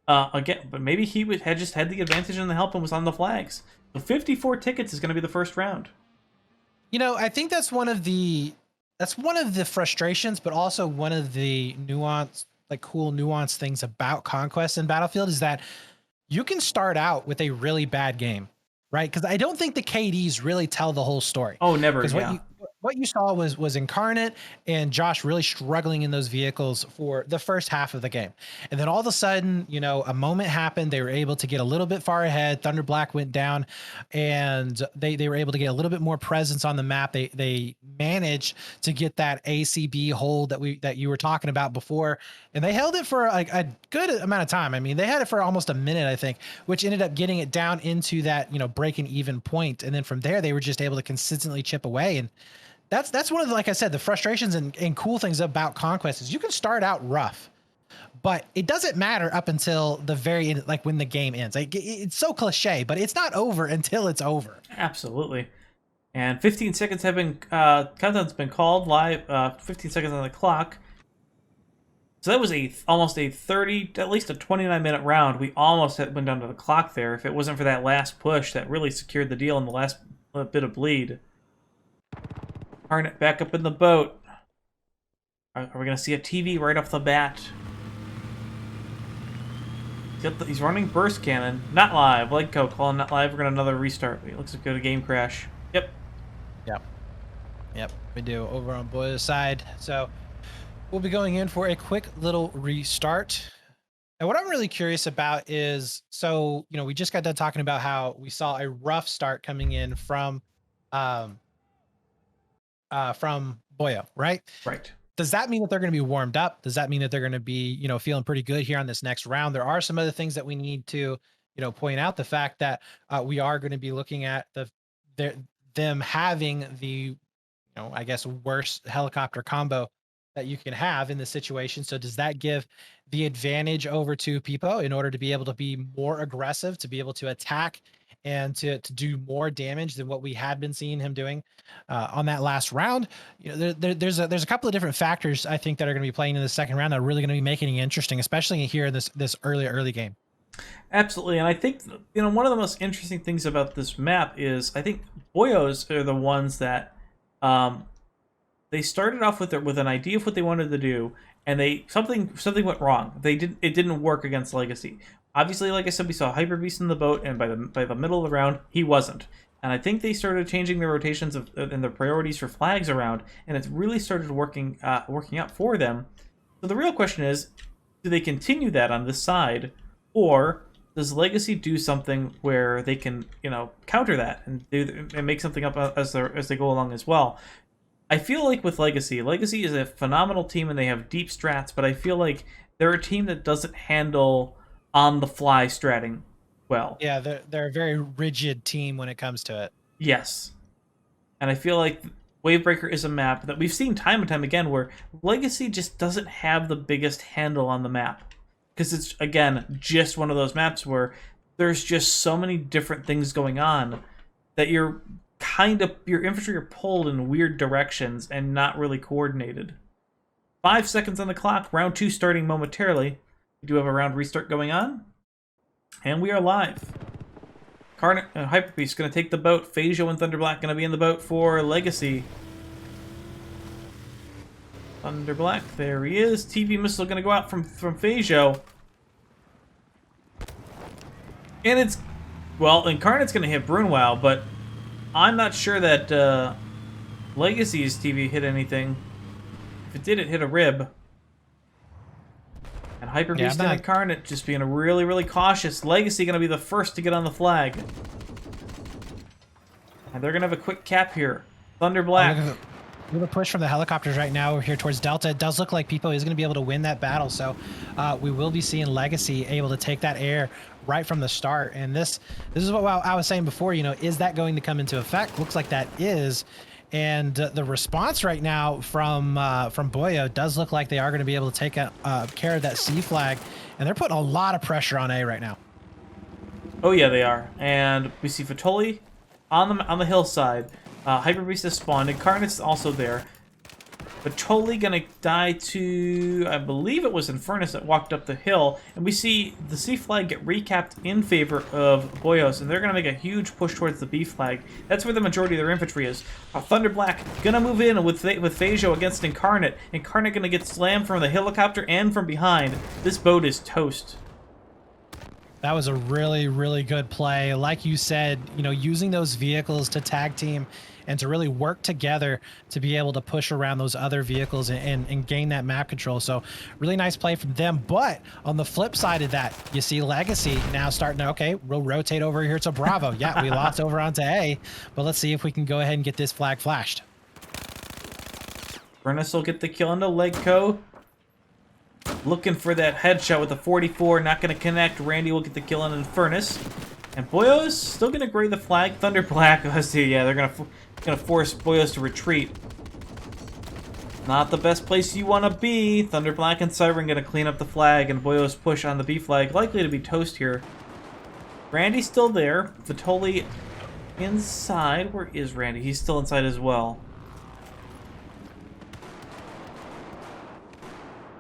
but maybe he had just had the advantage and the help and was on the flags. So 54 tickets is going to be the first round. You know, I think that's one of the frustrations, but also one of the cool nuance things about Conquest and Battlefield is that you can start out with a really bad game, right? Because I don't think the KDs really tell the whole story. Oh, never. Because what you saw was Incarnate and Josh really struggling in those vehicles for the first half of the game. And then all of a sudden, you know, a moment happened. They were able to get a little bit far ahead. Thunder Black went down and they were able to get a little bit more presence on the map. They managed to get that ACB hold that you were talking about before. And they held it for a good amount of time. I mean, they had it for almost a minute, I think, which ended up getting it down into that, you know, breaking even point. And then from there, they were just able to consistently chip away. And that's one of the, like I said, the frustrations and cool things about Conquest is you can start out rough, but it doesn't matter up until the very end, like when the game ends. Like it's so cliche, but it's not over until it's over. Absolutely. And 15 seconds have been countdown's been called live. 15 seconds on the clock. So that was almost a 30, at least a 29-minute round. We almost went down to the clock there. If it wasn't for that last push that really secured the deal in the last bit of bleed. Incarnate back up in the boat. Are we going to see a TV right off the bat? He's running burst cannon. Not live. Legco calling not live. We're going to another restart. It looks like a game crash. Yep. Yep. We do over on Boio's side. So we'll be going in for a quick little restart. And what I'm really curious about is, so, you know, we just got done talking about how we saw a rough start coming in from Boio, right? Right. Does that mean that they're going to be warmed up? Does that mean that they're going to be, you know, feeling pretty good here on this next round? There are some other things that we need to, you know, point out. The fact that we are going to be looking at them having the, you know, I guess worst helicopter combo that you can have in this situation. So does that give the advantage over to Pipo in order to be able to be more aggressive, to be able to attack and to do more damage than what we had been seeing him doing on that last round? You know, there's a couple of different factors I think that are going to be playing in the second round that are really going to be making it interesting, especially here in this early game. Absolutely, and I think, you know, one of the most interesting things about this map is I think Boyos are the ones that they started off with an idea of what they wanted to do, and something went wrong. It didn't work against Legacy. Obviously, like I said, we saw Hyper Beast in the boat, and by the middle of the round, he wasn't. And I think they started changing their rotations and their priorities for flags around, and it's really started working out for them. So the real question is, do they continue that on this side, or does Legacy do something where they can, you know, counter that and make something up as they go along as well? I feel like with Legacy is a phenomenal team and they have deep strats, but I feel like they're a team that doesn't handle on-the-fly stratting well. Yeah, they're a very rigid team when it comes to it. Yes. And I feel like Wavebreaker is a map that we've seen time and time again where Legacy just doesn't have the biggest handle on the map. Because it's, again, just one of those maps where there's just so many different things going on that your infantry are pulled in weird directions and not really coordinated. 5 seconds on the clock, round 2 starting momentarily. We do have a round restart going on, and we are live. Hyper Beast going to take the boat. Phajo and Thunderblack going to be in the boat for Legacy. Thunderblack, there he is. TV missile going to go out from Phajo. And it's, well, Incarnate's going to hit Brunwow, but I'm not sure that Legacy's TV hit anything. If it did, it hit a rib. And Hyper Beast and Incarnate just being really, really cautious. Legacy going to be the first to get on the flag. And they're going to have a quick cap here. Thunderblack. We're going to push from the helicopters right now over here towards Delta. It does look like Pipo is going to be able to win that battle. So we will be seeing Legacy able to take that air right from the start. And this is what I was saying before, you know, is that going to come into effect? Looks like that is. And the response right now from Boio does look like they are going to be able to take care of that C flag. And they're putting a lot of pressure on A right now. Oh, yeah, they are. And we see Fatoli on the hillside. Hyper Beast has spawned. Incarnate's also there. Fatoli gonna die to, I believe it was Infernus that walked up the hill. And we see the C flag get recapped in favor of Boyos. And they're gonna make a huge push towards the B flag. That's where the majority of their infantry is. Thunderblack gonna move in with Phajo against Incarnate. Incarnate gonna get slammed from the helicopter and from behind. This boat is toast. That was a really, really good play. Like you said, you know, using those vehicles to tag team and to really work together to be able to push around those other vehicles and gain that map control. So really nice play from them. But on the flip side of that, you see Legacy now starting to, okay, we'll rotate over here to Bravo. Yeah, we lost over onto A, but let's see if we can go ahead and get this flag flashed. Furnace will get the kill into Legco. Looking for that headshot with the 44, not going to connect. Randy will get the kill on Infernus. And Boyos still going to grade the flag. Thunderblack, let's see, yeah, they're going to force Boyos to retreat. Not the best place you want to be. Thunderblack and Siren going to clean up the flag, and Boyos push on the B flag, likely to be toast here. Randy's still there. Vitoli inside. Where is Randy? He's still inside as well.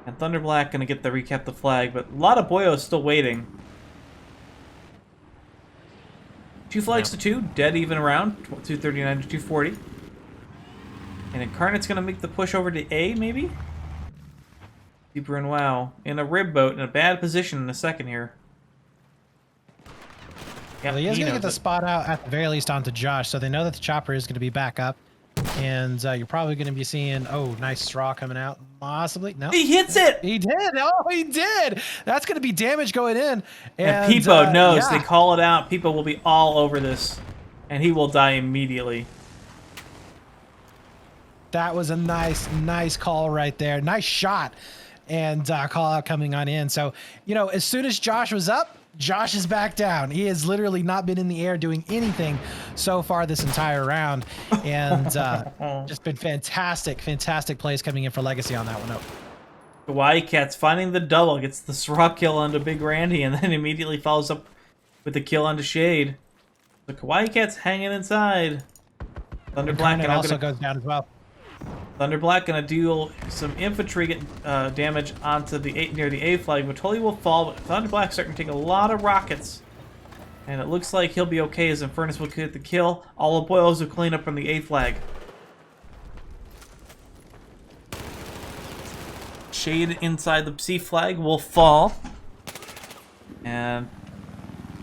And Thunderblack going to get the recap the flag, but a lot of Boyos still waiting. 2 flags to 2, dead even around, 239 to 240. And Incarnate's going to make the push over to A, maybe? Deeper and wow. In a rib boat, in a bad position in a second here. Well, he is going to get the spot out at the very least onto Josh, so they know that the chopper is going to be back up. And you're probably going to be seeing, oh, nice straw coming out. Possibly. No. He hits it! He did. Oh, he did. That's going to be damage going in. And Pipo knows. Yeah. They call it out. Pipo will be all over this. And he will die immediately. That was a nice call right there. Nice shot. And call out coming on in. So, you know, as soon as Josh was up, Josh is back down. He has literally not been in the air doing anything so far this entire round. And just been fantastic plays coming in for Legacy on that one. Oh. Kawaii Cat's finding the double, gets the Srah kill onto Big Randy, and then immediately follows up with the kill onto Shade. The Kawaii Cat's hanging inside. Thunderblack also goes down as well. Thunderblack gonna deal some infantry damage onto the near the A flag. Matoli will fall, but Thunderblack's starting to take a lot of rockets. And it looks like he'll be okay as Infernus will get the kill. All the Boils will clean up from the A flag. Shade inside the C flag will fall. And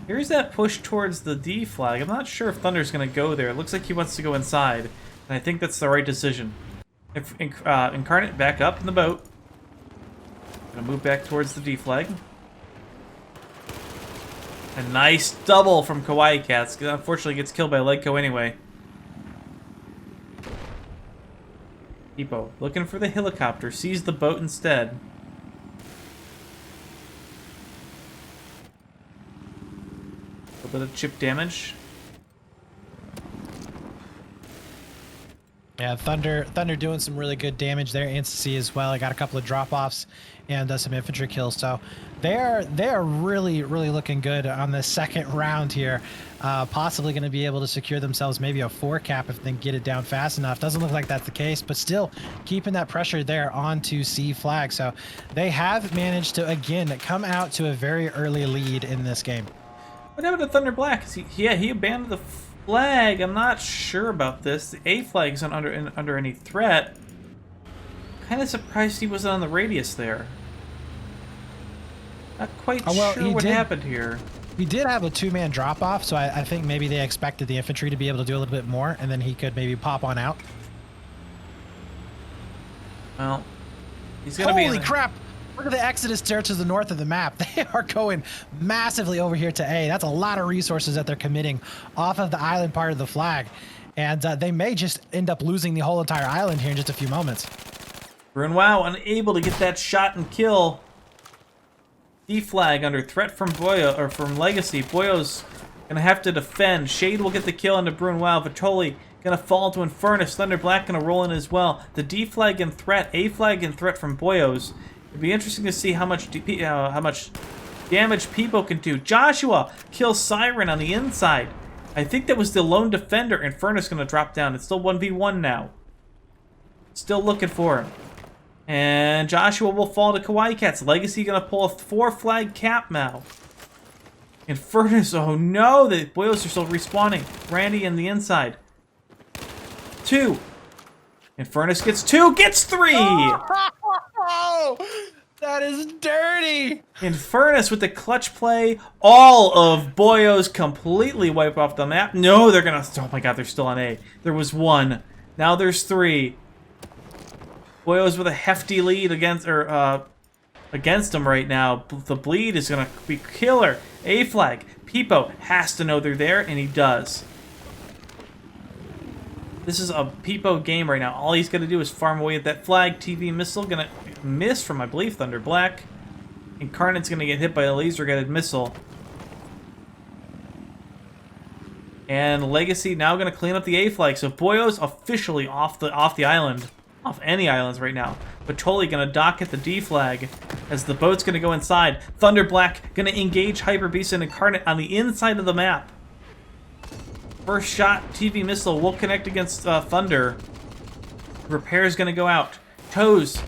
here's that push towards the D flag. I'm not sure if Thunder's gonna go there. It looks like he wants to go inside. And I think that's the right decision. If Incarnate back up in the boat. Gonna move back towards the D flag. A nice double from Kawaii Cats. Unfortunately gets killed by Legco anyway. Pipo looking for the helicopter. Sees the boat instead. A little bit of chip damage. Yeah, Thunder doing some really good damage there. Anstacey as well. I got a couple of drop-offs and some infantry kills. So they are really looking good on the second round here. Possibly going to be able to secure themselves maybe a 4 cap if they can get it down fast enough. Doesn't look like that's the case, but still keeping that pressure there onto C flag. So they have managed to, again, come out to a very early lead in this game. What happened to Thunder Black? He abandoned the flag. I'm not sure about this. The A flag isn't under any threat. Kind of surprised he wasn't on the radius there. Not quite sure what happened here. He did have a 2-man drop-off, so I think maybe they expected the infantry to be able to do a little bit more, and then he could maybe pop on out. Well, he's gonna be. Holy crap! Look at the exodus there to the north of the map. They are going massively over here to A. That's a lot of resources that they're committing off of the island part of the flag, and they may just end up losing the whole entire island here in just a few moments. Brunwao unable to get that shot and kill. D flag under threat from Boio, or from Legacy. Boio's gonna have to defend. Shade will get the kill into Brunwao. Vitoli gonna fall to Infernus. Thunder Black gonna roll in as well. The D flag in threat, A flag in threat from Boio's. It'd be interesting to see how much damage people can do. Joshua kills Siren on the inside. I think that was the lone defender. Infernus gonna drop down. It's still 1v1 now. Still looking for him. And Joshua will fall to Kawaii Cats. Legacy gonna pull a 4-flag cap now. Infernus, oh no, the Boyos are still respawning. Randy in the inside. 2. Infernus gets 2, gets 3! Oh, that is dirty! Infernus with the clutch play. All of Boyos completely wipe off the map. No, they're gonna, oh my god, they're still on A. There was 1, now there's 3. Boyo's with a hefty lead against him right now. The bleed is gonna be killer. A flag. Peepo has to know they're there, and he does. This is a Peepo game right now. All he's gonna do is farm away at that flag. TV missile gonna miss from, I believe, Thunder Black. Incarnate's gonna get hit by a laser-guided missile. And Legacy now gonna clean up the A flag. So Boyo's officially off the island. Off any islands right now. Patoli gonna dock at the D flag as the boat's gonna go inside. Thunder Black gonna engage Hyper Beast and Incarnate on the inside of the map. First shot, TV missile will connect against Thunder. Repair's gonna go out. Toes.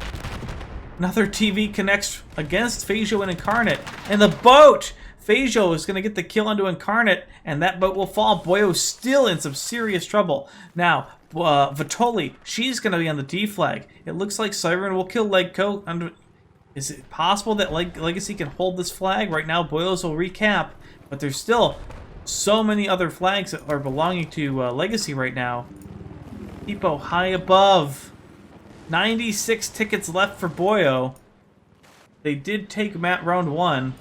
Another TV connects against Phasio and Incarnate. And the boat! Phasio is gonna get the kill onto Incarnate, and that boat will fall. Boyo's still in some serious trouble. Now, Vitoli, she's going to be on the D flag. It looks like Siren will kill Legco. Is it possible that Legacy can hold this flag? Right now, Boyos will recap, but there's still so many other flags that are belonging to Legacy right now. Peepo high above. 96 tickets left for Boyo. They did take round 1.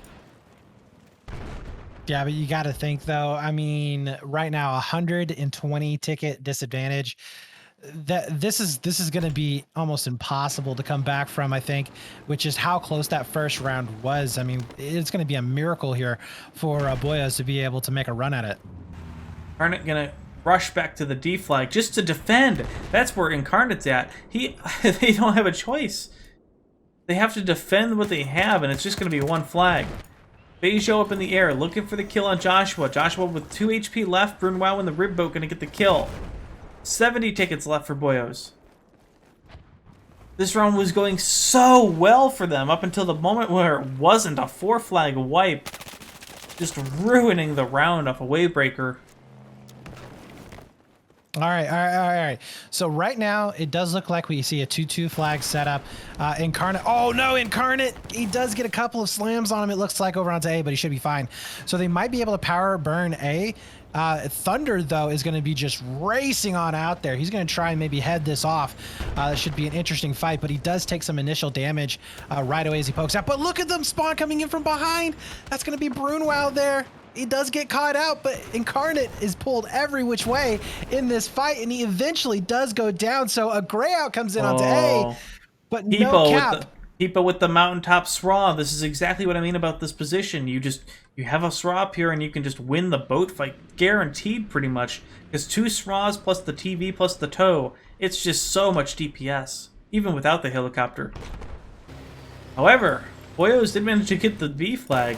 Yeah, but you got to think, though, I mean, right now, 120 ticket disadvantage. This is going to be almost impossible to come back from, I think, which is how close that first round was. I mean, it's going to be a miracle here for Boyos to be able to make a run at it. Incarnate going to rush back to the D flag just to defend. That's where Incarnate's at. They don't have a choice. They have to defend what they have, and it's just going to be 1 flag. Phasio up in the air, looking for the kill on Joshua. Joshua with 2 HP left. Brunwao in the rib boat gonna get the kill. 70 tickets left for Boyos. This round was going so well for them up until the moment where it wasn't. A 4-flag wipe. Just ruining the round off a Wavebreaker. All right. So right now, it does look like we see a 2-2 flag setup. Incarnate. Oh, no, Incarnate. He does get a couple of slams on him, it looks like, over onto A, but he should be fine. So they might be able to power burn A. Thunder, though, is going to be just racing on out there. He's going to try and maybe head this off. It should be an interesting fight, but he does take some initial damage right away as he pokes out. But look at them spawn coming in from behind. That's going to be Brunwao there. He does get caught out, but Incarnate is pulled every which way in this fight, and he eventually does go down. So a gray out comes in onto A, but no cap. Peepo with the mountaintop SRA. This is exactly what I mean about this position. You have a SRA up here, and you can just win the boat fight, guaranteed pretty much. Because 2 SRAs plus the TV plus the tow, it's just so much DPS, even without the helicopter. However, Boyos did manage to get the B flag.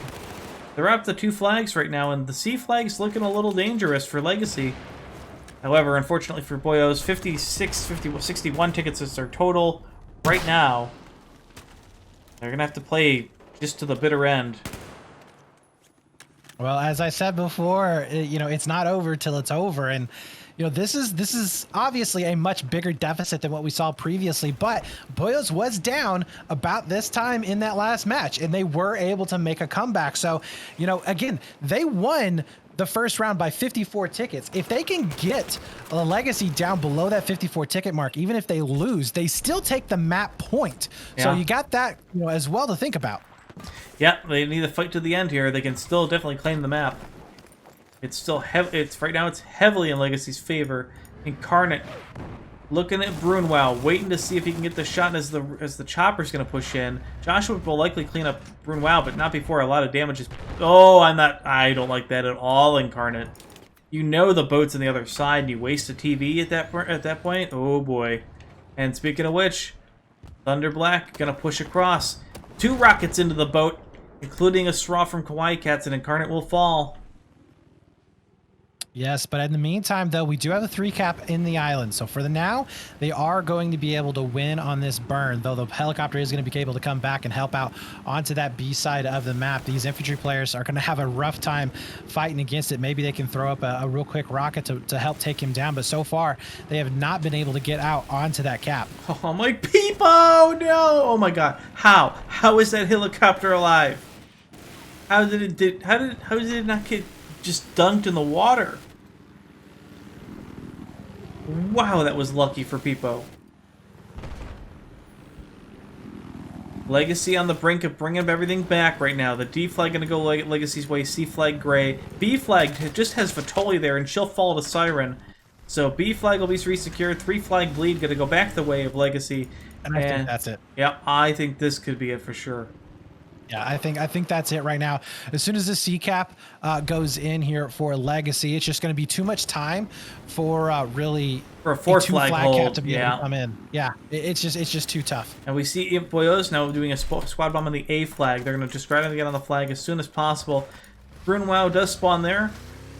They're up to 2 flags right now, and the C flag's looking a little dangerous for Legacy. However, unfortunately for Boyos, 61 tickets is their total right now. They're going to have to play just to the bitter end. Well, as I said before, it's not over till it's over, and this is obviously a much bigger deficit than what we saw previously. But Boyos was down about this time in that last match, and they were able to make a comeback. So, again, they won the first round by 54 tickets. If they can get a legacy down below that 54 ticket mark, even if they lose, they still take the map point. Yeah. So you got that, as well to think about. Yeah, they need to fight to the end here. They can still definitely claim the map. It's still right now it's heavily in Legacy's favor. Incarnate looking at Brunwell, waiting to see if he can get the shot as the chopper's going to push in. Joshua will likely clean up Brunwell, but not before a lot of damage is... Oh, I don't like that at all, Incarnate. You know the boat's on the other side, and you waste a TV at that point. Oh boy. And speaking of which, Thunder Black gonna push across. 2 rockets into the boat, including a straw from Kawaii Cats, and Incarnate will fall. Yes, but in the meantime, though, we do have a 3 cap in the island. So for the now, they are going to be able to win on this burn, though the helicopter is going to be able to come back and help out onto that B side of the map. These infantry players are going to have a rough time fighting against it. Maybe they can throw up a real quick rocket to help take him down, but so far, they have not been able to get out onto that cap. Oh my peepo! No! Oh my god. How? How is that helicopter alive? How did it not get just dunked in the water? Wow, that was lucky for Peepo. Legacy on the brink of bringing everything back right now. The D flag going to go Legacy's way. C flag gray. B flag just has Vitoli there, and she'll fall to Siren. So B flag will be resecured. 3 flag bleed going to go back the way of Legacy. And I think that's it. Yeah, I think this could be it for sure. Yeah, I think that's it right now. As soon as the C cap goes in here for Legacy, it's just going to be too much time for really for a 4 flag hold cap to be able to come in. Yeah, it's just too tough. And we see Imp Boyos now doing a squad bomb on the A flag. They're going to just try to get on the flag as soon as possible. Brunwell does spawn there,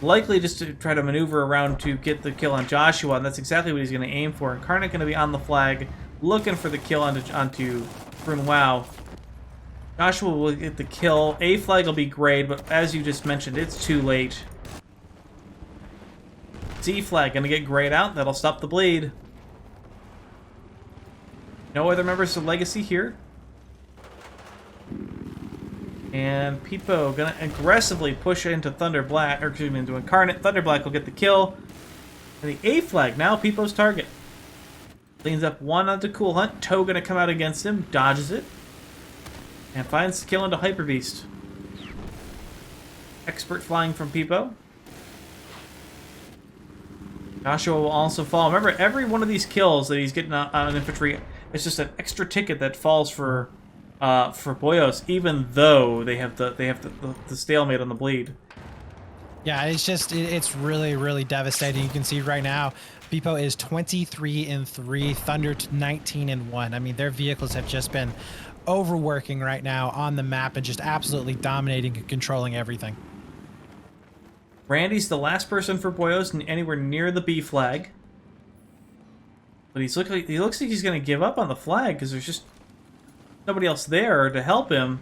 likely just to try to maneuver around to get the kill on Joshua, and that's exactly what he's going to aim for. Incarnate going to be on the flag, looking for the kill onto Brunwell. Joshua will get the kill. A flag will be grayed, but as you just mentioned, it's too late. C flag gonna get grayed out. That'll stop the bleed. No other members of Legacy here. And Peepo gonna aggressively push into Thunder Black, or excuse me, into Incarnate. Thunder Black will get the kill. And the A flag, now Peepo's target. Cleans up 1 onto Cool Hunt. Toe gonna come out against him, dodges it. And finds the kill into Hyper Beast. Expert flying from Peepo. Joshua will also fall. Remember, every one of these kills that he's getting on infantry, it's just an extra ticket that falls for Boyos, even though they have the stalemate on the bleed. Yeah, it's really devastating. You can see right now, Peepo is 23-3, Thunder 19-1. I mean, their vehicles have just been overworking right now on the map and just absolutely dominating and controlling everything. Randy's the last person for Boyos anywhere near the B flag. But he looks like he's going to give up on the flag because there's just nobody else there to help him.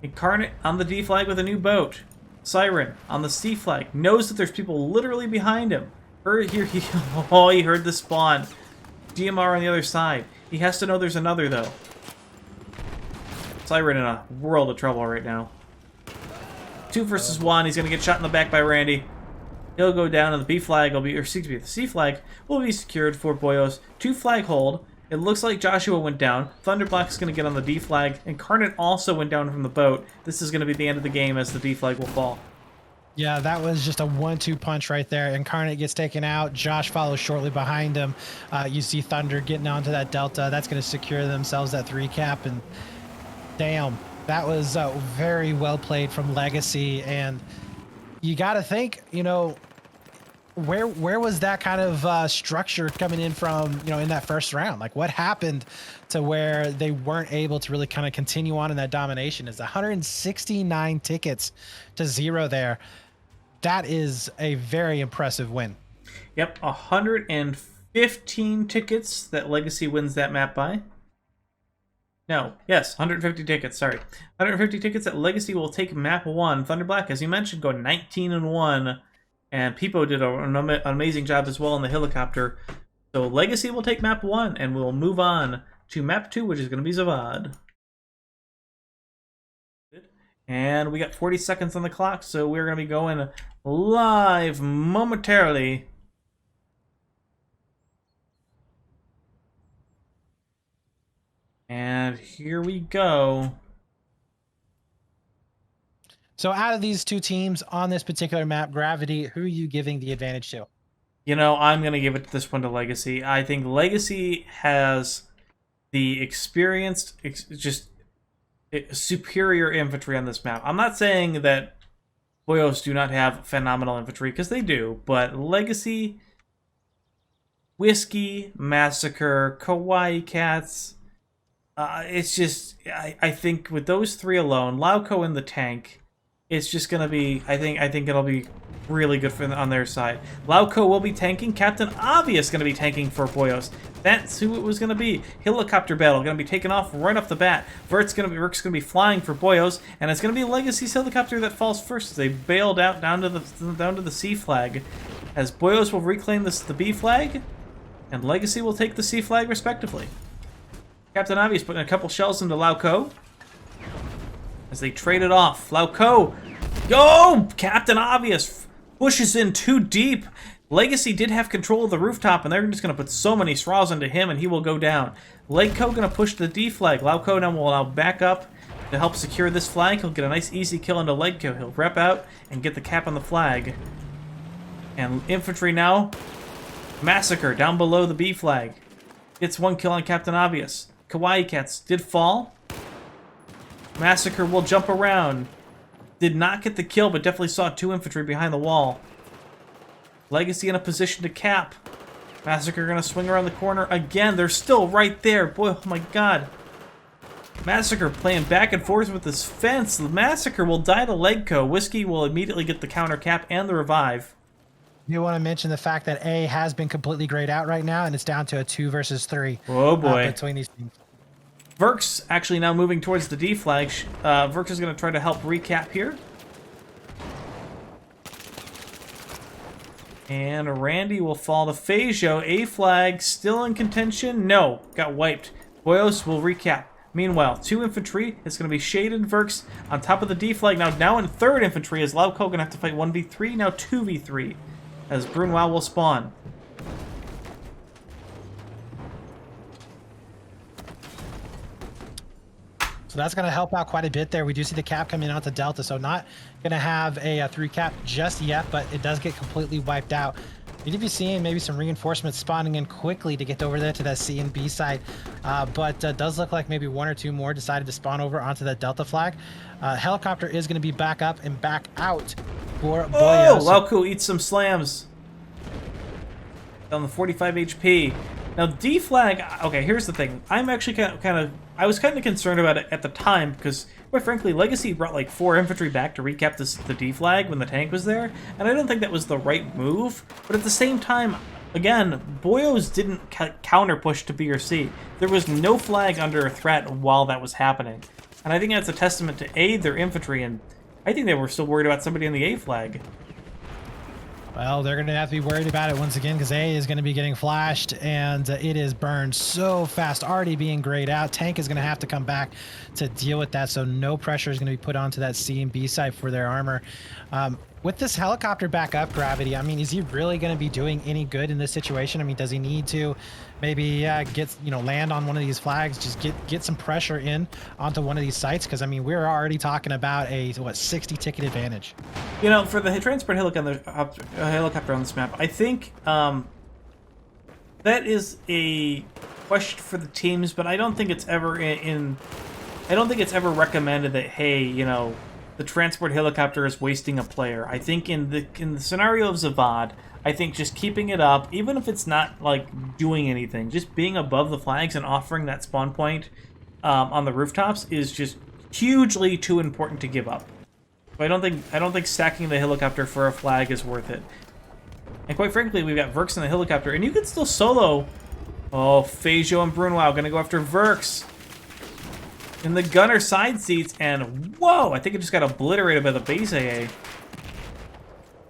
Incarnate on the D flag with a new boat. Siren on the C flag. Knows that there's people literally behind him. He heard the spawn. DMR on the other side. He has to know there's another, though. Siren in a world of trouble right now. 2 versus 1. He's going to get shot in the back by Randy. He'll go down, and the B flag will be, or excuse me, the C flag will be secured for Boyos. 2 flag hold. It looks like Joshua went down. Thunder Black's going to get on the D flag. Incarnate also went down from the boat. This is going to be the end of the game as the D flag will fall. Yeah, that was just a 1-2 punch right there. Incarnate gets taken out. Josh follows shortly behind him. You see Thunder getting onto that Delta. That's going to secure themselves that 3 cap, and damn, that was very well played from Legacy. And you got to think, where was that kind of structure coming in from, in that first round? Like, what happened to where they weren't able to really kind of continue on in that domination? Is 169 tickets to 0 there. That is a very impressive win. Yep, 115 tickets that Legacy wins that map by. No. Yes, 150 tickets. Sorry. 150 tickets at Legacy will take map 1. Thunder Black, as you mentioned, going 19-1. And Peepo did an amazing job as well in the helicopter. So Legacy will take map 1, and we'll move on to map 2, which is going to be Zavad. And we got 40 seconds on the clock, so we're going to be going live momentarily. And here we go. So out of these two teams on this particular map, Gravity, who are you giving the advantage to? You know, I'm going to give it this one to Legacy. I think Legacy has the experienced, just superior infantry on this map. I'm not saying that Boyos do not have phenomenal infantry, because they do, but Legacy, Whiskey, Massacre, Kawaii Cats, it's just, I think with those three alone, Lauco in the tank, it's just going to be, I think it'll be really good for on their side. Lauco will be tanking. Captain Obvious going to be tanking for Boyos. That's who it was going to be. Helicopter battle going to be taken off right off the bat. Verk's going to be flying for Boyos, and it's going to be Legacy's helicopter that falls first as they bailed out down to the C flag. As Boyos will reclaim the B flag, and Legacy will take the C flag respectively. Captain Obvious putting a couple shells into Lauco as they trade it off. Lauco, go! Captain Obvious pushes in too deep. Legacy did have control of the rooftop, and they're just going to put so many straws into him, and he will go down. Legco going to push the D flag. Lauco now will back up to help secure this flag. He'll get a nice easy kill into Legco. He'll rep out and get the cap on the flag. And infantry now, Massacre down below the B flag. Gets one kill on Captain Obvious. Kawaii Cats did fall. Massacre will jump around. Did not get the kill, but definitely saw two infantry behind the wall. Legacy in a position to cap. Massacre gonna swing around the corner again. They're still right there. Boy, oh my god. Massacre playing back and forth with this fence. Massacre will die to Legco. Whiskey will immediately get the counter cap and the revive. You want to mention the fact that A has been completely grayed out right now, and it's down to a 2 versus 3. Oh boy. Between these teams. Verk's actually now moving towards the D flag. Verk is going to try to help recap here. And Randy will fall to Phasio. A flag still in contention. No, got wiped. Boyos will recap. Meanwhile, 2 infantry. It's going to be Shaded Verks on top of the D flag. Now in 3rd infantry is Lauco going to have to fight 1v3. Now 2v3 as Brunwell will spawn. So that's going to help out quite a bit there. We do see the cap coming out to Delta, so not going to have a 3 cap just yet, but it does get completely wiped out. You could be seeing maybe some reinforcements spawning in quickly to get over there to that C and B side, but does look like maybe 1 or 2 more decided to spawn over onto that Delta flag. Helicopter is going to be back up and back out for Boio. Oh, Lauco eats some slams. On the 45 HP. Now D flag, okay, here's the thing. I'm actually I was kind of concerned about it at the time because, quite frankly, Legacy brought like 4 infantry back to recap the D flag when the tank was there, and I don't think that was the right move. But at the same time, again, Boyos didn't counter push to B or C. There was no flag under threat while that was happening, and I think that's a testament to A, their infantry, and I think they were still worried about somebody on the A flag. Well, they're going to have to be worried about it once again because A is going to be getting flashed, and it is burned so fast, already being grayed out. Tank is going to have to come back to deal with that, so no pressure is going to be put onto that C and B side for their armor. With this helicopter back up, Gravity, I mean, is he really going to be doing any good in this situation? I mean, does he need to maybe land on one of these flags, just get some pressure in onto one of these sites? Because I mean, we're already talking about a 60 ticket advantage. You know, for the transport helicopter on this map, I think that is a question for the teams, but I don't think it's ever I don't think it's ever recommended that, hey, you know, the transport helicopter is wasting a player. I think in the scenario of Zavad, I think just keeping it up, even if it's not like doing anything, just being above the flags and offering that spawn point on the rooftops is just hugely too important to give up. So I don't think stacking the helicopter for a flag is worth it. And quite frankly, we've got Verks in the helicopter, and you can still solo. Oh, Phasio and Brunwell gonna go after Verks. in the gunner side seats, and whoa, I think it just got obliterated by the base AA.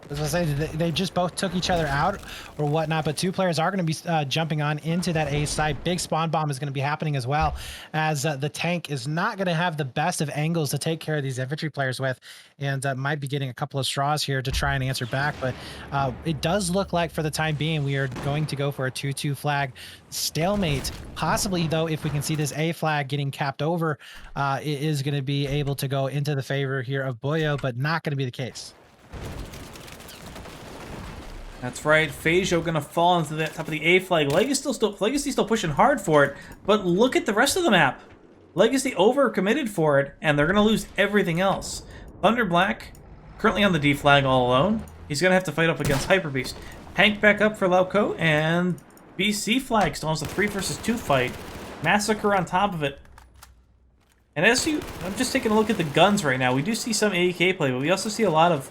As I say, they just both took each other out or whatnot, but two players are going to be jumping on into that A side. Big spawn bomb is going to be happening as well, as the tank is not going to have the best of angles to take care of these infantry players with, and might be getting a couple of straws here to try and answer back. But it does look like for the time being, we are going to go for a 2-2 flag stalemate. Possibly, though, if we can see this A flag getting capped over, it is going to be able to go into the favor here of Boio, but not going to be the case. That's right, Phasio gonna fall into the top of the A flag. Legacy still pushing hard for it, but look at the rest of the map. Legacy over-committed for it, and they're gonna lose everything else. Thunder Black, currently on the D flag all alone. He's gonna have to fight up against Hyper Beast. Hank back up for Lauco, and BC flag still has a 3 versus 2 fight. Massacre on top of it. And I'm just taking a look at the guns right now. We do see some AEK play, but we also see a lot of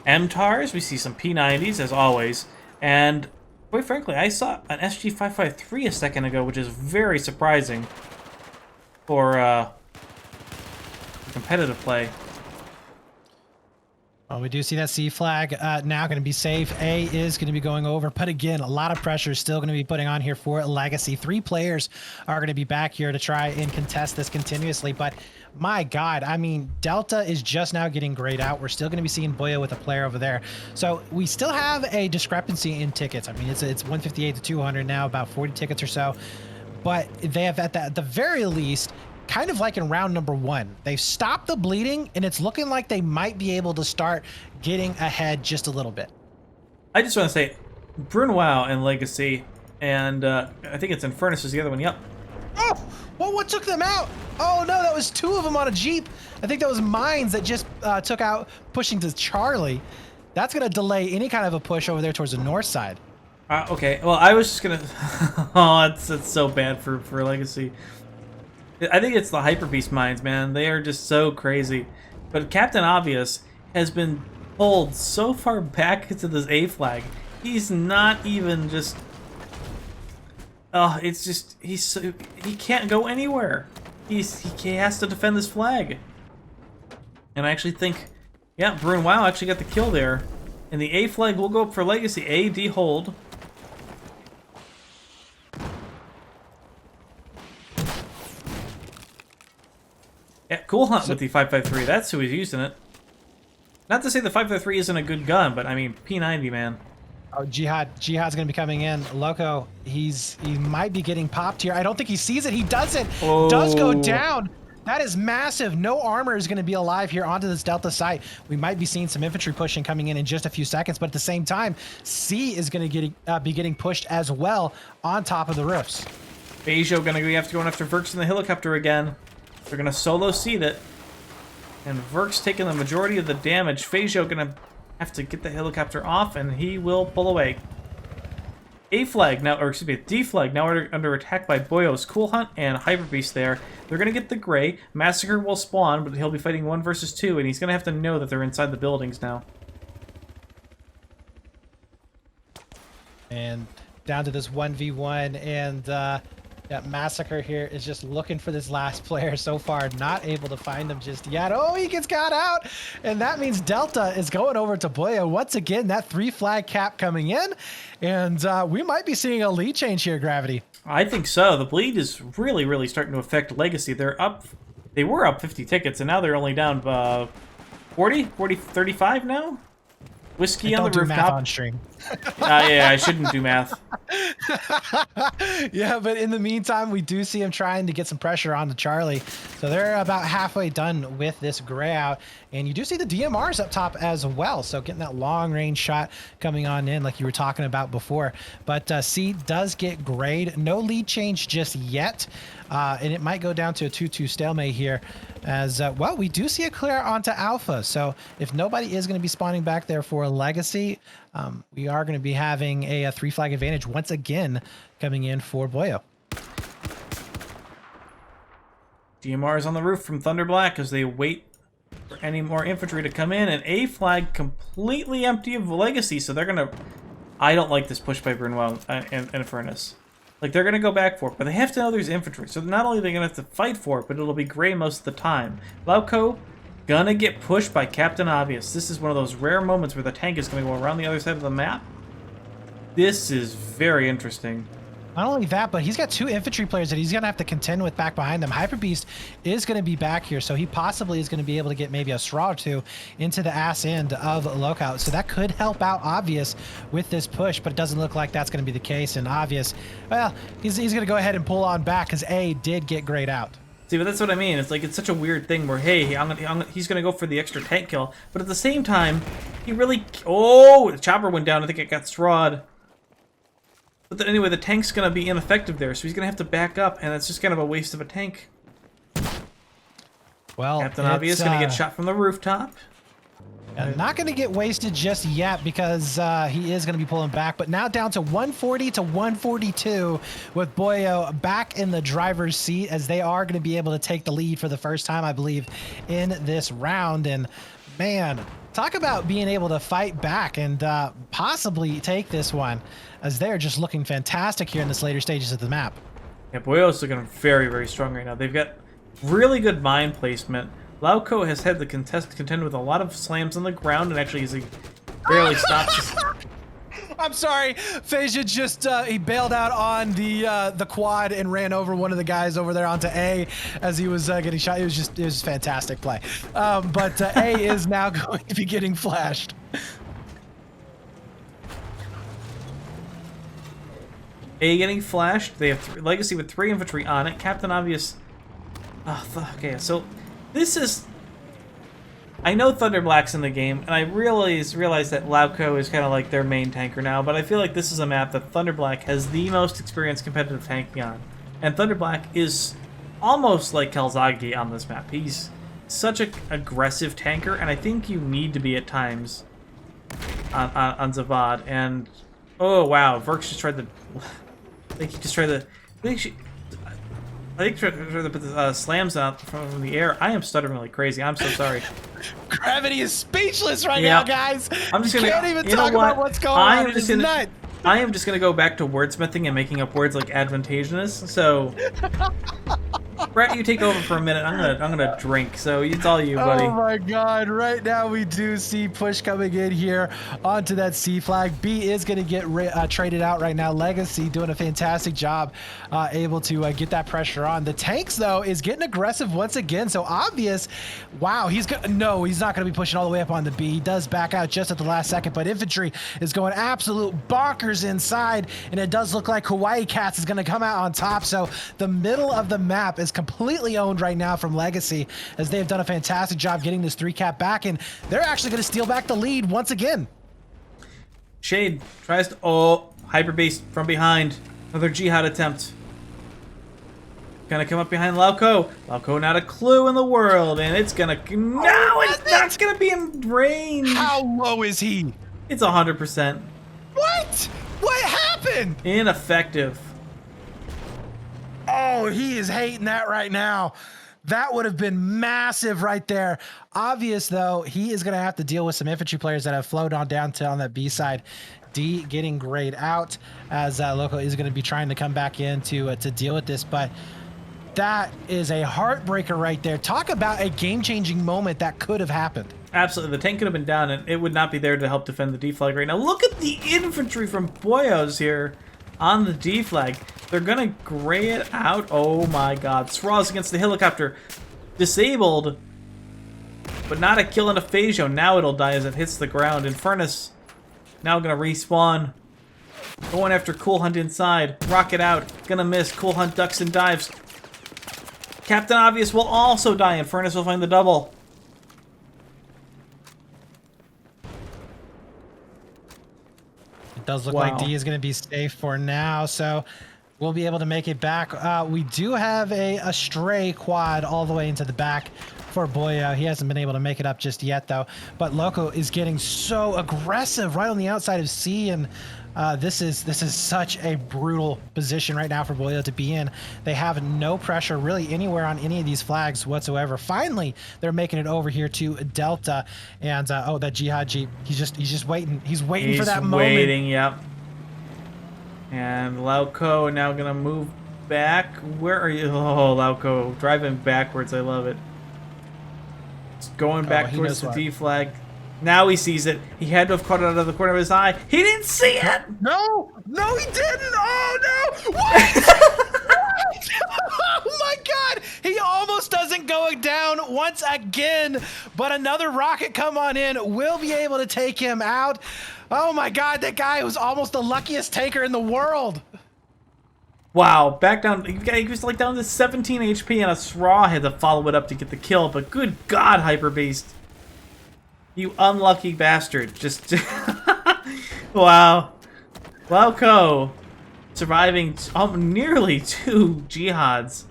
MTARs, we see some P90s as always, and quite frankly, I saw an SG553 a second ago, which is very surprising for competitive play. Well, we do see that C flag now going to be safe. A is going to be going over, but again, a lot of pressure is still going to be putting on here for Legacy. 3 players are going to be back here to try and contest this continuously, but my God, I mean, Delta is just now getting grayed out. We're still going to be seeing Boio with a player over there. So we still have a discrepancy in tickets. I mean, it's 158 to 200 now, about 40 tickets or so, but they have at the very least, kind of like in round number 1, they've stopped the bleeding, and it's looking like they might be able to start getting ahead just a little bit. I just want to say, Brunow and Legacy, and I think it's Infernus is the other one. Yep. Oh, well, what took them out? Oh no, that was 2 of them on a Jeep. I think that was Mines that just took out, pushing to Charlie. That's going to delay any kind of a push over there towards the north side. Okay, well, I was just going to... oh, it's so bad for Legacy. I think it's the Hyper Beast mines, man. They are just so crazy. But Captain Obvious has been pulled so far back into this A flag. He's not even just... oh, it's just... he can't go anywhere. He has to defend this flag. And I actually think... yeah, Bruin Wow actually got the kill there. And the A flag will go up for Legacy. A, D hold. Yeah, Cool Hunt with the 5.53. That's who he's using it. Not to say the 5.53 isn't a good gun, but I mean, P90, man. Oh, Jihad's going to be coming in. Loco, he might be getting popped here. I don't think he sees it. He doesn't. Oh. Does go down. That is massive. No armor is going to be alive here onto this Delta site. We might be seeing some infantry pushing coming in just a few seconds, but at the same time, C is going to be getting pushed as well on top of the roofs. Phasio going to be going after Verks in the helicopter again. They're going to solo seed it. And Verk's taking the majority of the damage. Phasio going to have to get the helicopter off, and he will pull away. A flag now, or excuse me, D flag now under attack by Boio's Cool Hunt and Hyper Beast there. They're going to get the gray. Massacre will spawn, but he'll be fighting 1 versus 2, and he's going to have to know that they're inside the buildings now. And down to this 1v1, and that Massacre here is just looking for this last player so far, not able to find him just yet. Oh, he gets caught out, and that means Delta is going over to Boio. Once again, that 3 flag cap coming in, and we might be seeing a lead change here, Gravity. I think so. The bleed is really, really starting to affect Legacy. They were up 50 tickets, and now they're only down 35 now? Whiskey on the rooftop. Math on stream. Yeah, I shouldn't do math. Yeah, but in the meantime, we do see him trying to get some pressure on the Charlie. So they're about halfway done with this gray out. And you do see the DMRs up top as well. So getting that long range shot coming on in like you were talking about before. But C does get grayed. No lead change just yet. And it might go down to a 2-2 stalemate here as, well, we do see a clear onto Alpha. So if nobody is going to be spawning back there for a Legacy, we are going to be having a 3 flag advantage once again coming in for Boio. DMR is on the roof from Thunder Black as they wait for any more infantry to come in, and A flag completely empty of Legacy, so they're going to... I don't like this push by Brunwell and Infernus. Like, they're going to go back for it, but they have to know there's infantry. So not only are they going to have to fight for it, but it'll be gray most of the time. Lauco gonna get pushed by Captain Obvious. This is one of those rare moments where the tank is going to go around the other side of the map. This is very interesting. Not only that, but he's got 2 infantry players that he's going to have to contend with back behind him. Hyper Beast is going to be back here, so he possibly is going to be able to get maybe a straw or 2 into the ass end of Lookout. So that could help out Obvious with this push, but it doesn't look like that's going to be the case. And Obvious, well, he's going to go ahead and pull on back because A did get grayed out. See, but that's what I mean. It's like, it's such a weird thing where, hey, he's going to go for the extra tank kill, but at the same time, he really... Oh, the chopper went down. I think it got strawed. But then anyway, the tank's going to be ineffective there, so he's going to have to back up, and it's just kind of a waste of a tank. Well, Captain Obvious going to get shot from the rooftop. Not going to get wasted just yet because he is going to be pulling back, but now down to 140 to 142 with Boio back in the driver's seat as they are going to be able to take the lead for the first time, I believe, in this round. And man, talk about being able to fight back and possibly take this one, as they're just looking fantastic here in this later stages of the map. Yeah, Boyo's looking very, very strong right now. They've got really good mine placement. Lauco has had to contend with a lot of slams on the ground, and actually he barely stops. I'm sorry, Phasia just he bailed out on the quad and ran over one of the guys over there onto A as he was getting shot. It was fantastic play. But A is now going to be getting flashed. A getting flashed. They have Legacy with 3 infantry on it. Captain Obvious. Oh, okay, so this is... I know Thunderblack's in the game, and I realize that Lauco is kind of like their main tanker now, but I feel like this is a map that Thunderblack has the most experienced competitive tanking on. And Thunderblack is almost like Kalzagi on this map. He's such an aggressive tanker, and I think you need to be at times on Zavad. And, oh wow, Verks just tried to... I think he just tried to... I think tried to put the slams out from the air. I am stuttering like crazy. I'm so sorry. Gravity is speechless right now, guys. I'm just gonna, can't even talk about what's going on. I am just gonna go back to wordsmithing and making up words like advantageous. So, Brett, you take over for a minute. I'm gonna drink. So it's all you, buddy. Oh my God! Right now we do see push coming in here onto that C flag. B is gonna get traded out right now. Legacy doing a fantastic job, able to get that pressure on. The tanks though is getting aggressive once again. So Obvious, wow, he's not gonna be pushing all the way up on the B. He does back out just at the last second, but infantry is going absolute bonkers inside, and it does look like Hawaii Cats is gonna come out on top. So the middle of the map is completely owned right now from Legacy, as they've done a fantastic job getting this 3-cap back, and they're actually going to steal back the lead once again. Shade tries to... Oh, Hyper Beast from behind. Another Jihad attempt. Gonna come up behind Lauco. Lauco not a clue in the world, and it's gonna... No, it's not gonna be in range. How low is he? It's 100%. What? What happened? Ineffective. Oh, he is hating that right now. That would have been massive right there. Obvious, though, he is going to have to deal with some infantry players that have flowed on down to on that B side. D getting grayed out as Loco is going to be trying to come back in to deal with this. But that is a heartbreaker right there. Talk about a game-changing moment that could have happened. Absolutely. The tank could have been down, and it would not be there to help defend the D flag right now. Look at the infantry from Boyos here on the D flag. They're gonna gray it out. Oh my God. Sraw's against the helicopter. Disabled, but not a kill in a Phasio. Now it'll die as it hits the ground. Infernus now gonna respawn. Going after Cool Hunt inside. Rocket out. Gonna miss. Cool Hunt ducks and dives. Captain Obvious will also die. Infernus will find the double. It does look like D is going to be safe for now, so we'll be able to make it back. We do have a stray quad all the way into the back for Boio. He hasn't been able to make it up just yet, though. But Loco is getting so aggressive right on the outside of C, and this is such a brutal position right now for Boio to be in. They have no pressure really anywhere on any of these flags whatsoever. Finally, they're making it over here to Delta, and oh, that Jihad Jeep. He's just waiting. He's waiting for that moment. He's waiting. Yep. And Lauco now gonna move back. Where are you? Oh, Lauco, driving backwards. I love it. It's going back he towards knows the what. D flag. Now he sees it. He had to have caught it out of the corner of his eye. He didn't see it! No, no, he didn't. Oh no! What? Oh my God! He almost doesn't go down once again, but another rocket come on in will be able to take him out. Oh my God! That guy was almost the luckiest tanker in the world. Wow, back down. He was like down to 17 HP, and a Sraw had to follow it up to get the kill. But good God, Hyper Beast, you unlucky bastard! Just wow, Lauco surviving nearly 2 jihads.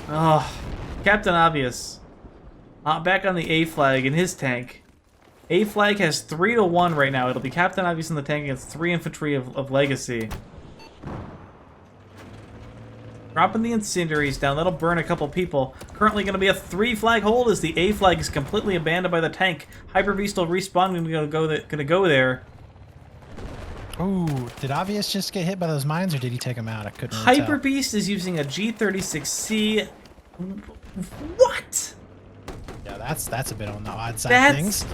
Oh, Captain Obvious back on the A flag in his tank. A flag has 3-1 right now. It'll be Captain Obvious in the tank against 3 infantry of Legacy. Dropping the incendiaries down. That'll burn a couple people. Currently going to be a 3-flag hold as the A flag is completely abandoned by the tank. Hyper Beast will respawn and gonna go there. Ooh, did Obvious just get hit by those mines, or did he take him out? I couldn't really Hyper tell. Beast is using a G36C. What? Yeah, that's a bit on the odd side of things.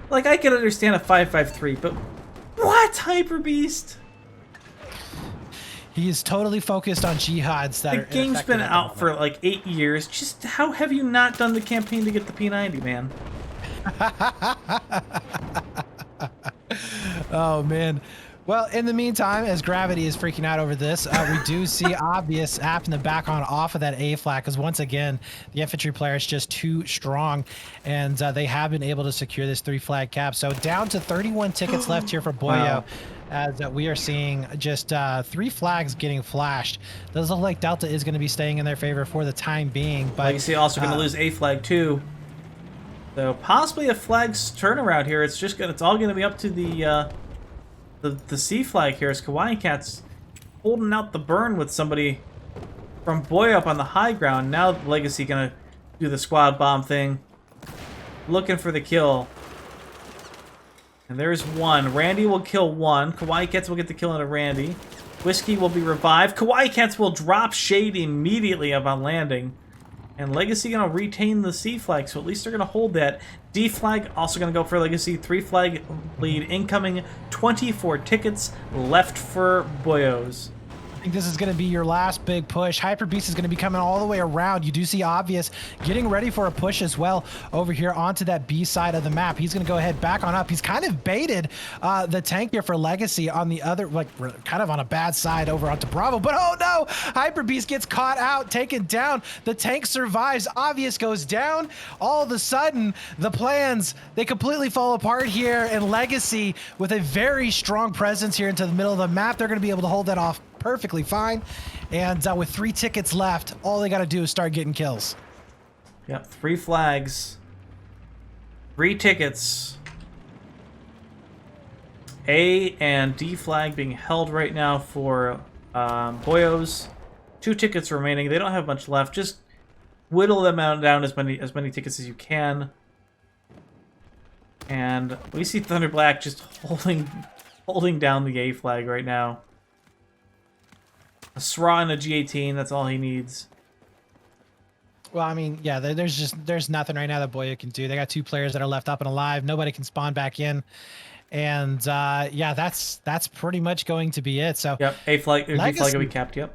Like, I can understand a 5.53, but what, Hyper Beast? He is totally focused on jihads that The are game's been out for like 8 years. Just how have you not done the campaign to get the P90, man? Oh man. Well, in the meantime, as Gravity is freaking out over this, we do see Obvious having to back on off of that A flag because once again, the infantry player is just too strong, and they have been able to secure this 3-flag cap. So down to 31 tickets left here for Boio. Wow. As we are seeing just 3 flags getting flashed. Does look like Delta is going to be staying in their favor for the time being. But Legacy also going to lose A flag too. So possibly a flag's turnaround here. It's all going to be up to the C flag here as Kawaii Cat's holding out the burn with somebody from Boio up on the high ground. Now Legacy going to do the squad bomb thing, looking for the kill. And there's one. Randy will kill one. Kawaii Cats will get the kill into Randy. Whiskey will be revived. Kawaii Cats will drop Shade immediately upon landing. And Legacy going to retain the C flag, so at least they're going to hold that. D flag also going to go for Legacy. 3-flag lead incoming. 24 tickets left for Boyos. I think this is going to be your last big push. Hyper Beast is going to be coming all the way around. You do see Obvious getting ready for a push as well over here onto that B side of the map. He's going to go ahead back on up. He's kind of baited the tank here for Legacy on the other, like kind of on a bad side over onto Bravo. But oh no, Hyper Beast gets caught out, taken down. The tank survives. Obvious goes down. All of a sudden, the plans, they completely fall apart here. And Legacy, with a very strong presence here into the middle of the map, they're going to be able to hold that off perfectly fine. And with 3 tickets left, all they got to do is start getting kills. Yep, 3 flags. 3 tickets. A and D flag being held right now for Boyos. 2 tickets remaining. They don't have much left. Just whittle them down as many tickets as you can. And we see Thunder Black just holding down the A flag right now. A SRA and a G18, that's all he needs. Well, I mean, yeah, there's nothing right now that Boyo can do. They got 2 players that are left up and alive. Nobody can spawn back in. And yeah, that's pretty much going to be it. So yep, A flag, D flag will be capped. Yep,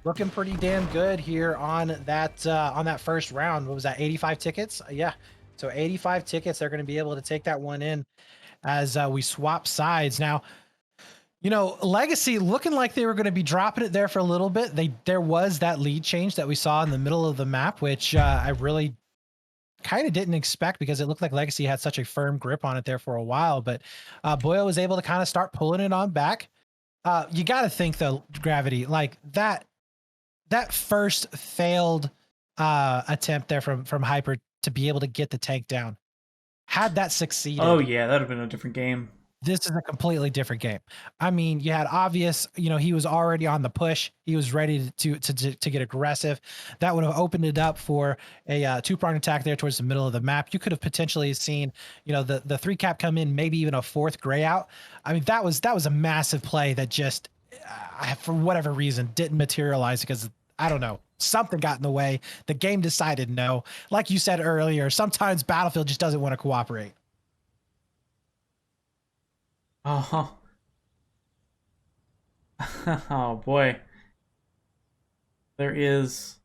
looking pretty damn good here on that first round. What was that? 85 tickets? Yeah. So 85 tickets. They're going to be able to take that one in as we swap sides now. You know, Legacy looking like they were going to be dropping it there for a little bit. There was that lead change that we saw in the middle of the map, which I really kind of didn't expect because it looked like Legacy had such a firm grip on it there for a while. But Boyle was able to kind of start pulling it on back. You got to think though, Gravity, like that first failed attempt there from Hyper to be able to get the tank down. Had that succeeded. oh yeah, that would have been a different game. This is a completely different game. I mean, you had obvious, he was already on the push. He was ready to get aggressive. That would have opened it up for a two-pronged attack there towards the middle of the map. You could have potentially seen, the three cap come in, maybe even a fourth gray out. I mean, that was a massive play that just, for whatever reason, didn't materialize because I don't know. Something got in the way. The game decided no. Like you said earlier, sometimes Battlefield just doesn't want to cooperate. Oh, oh boy. There is...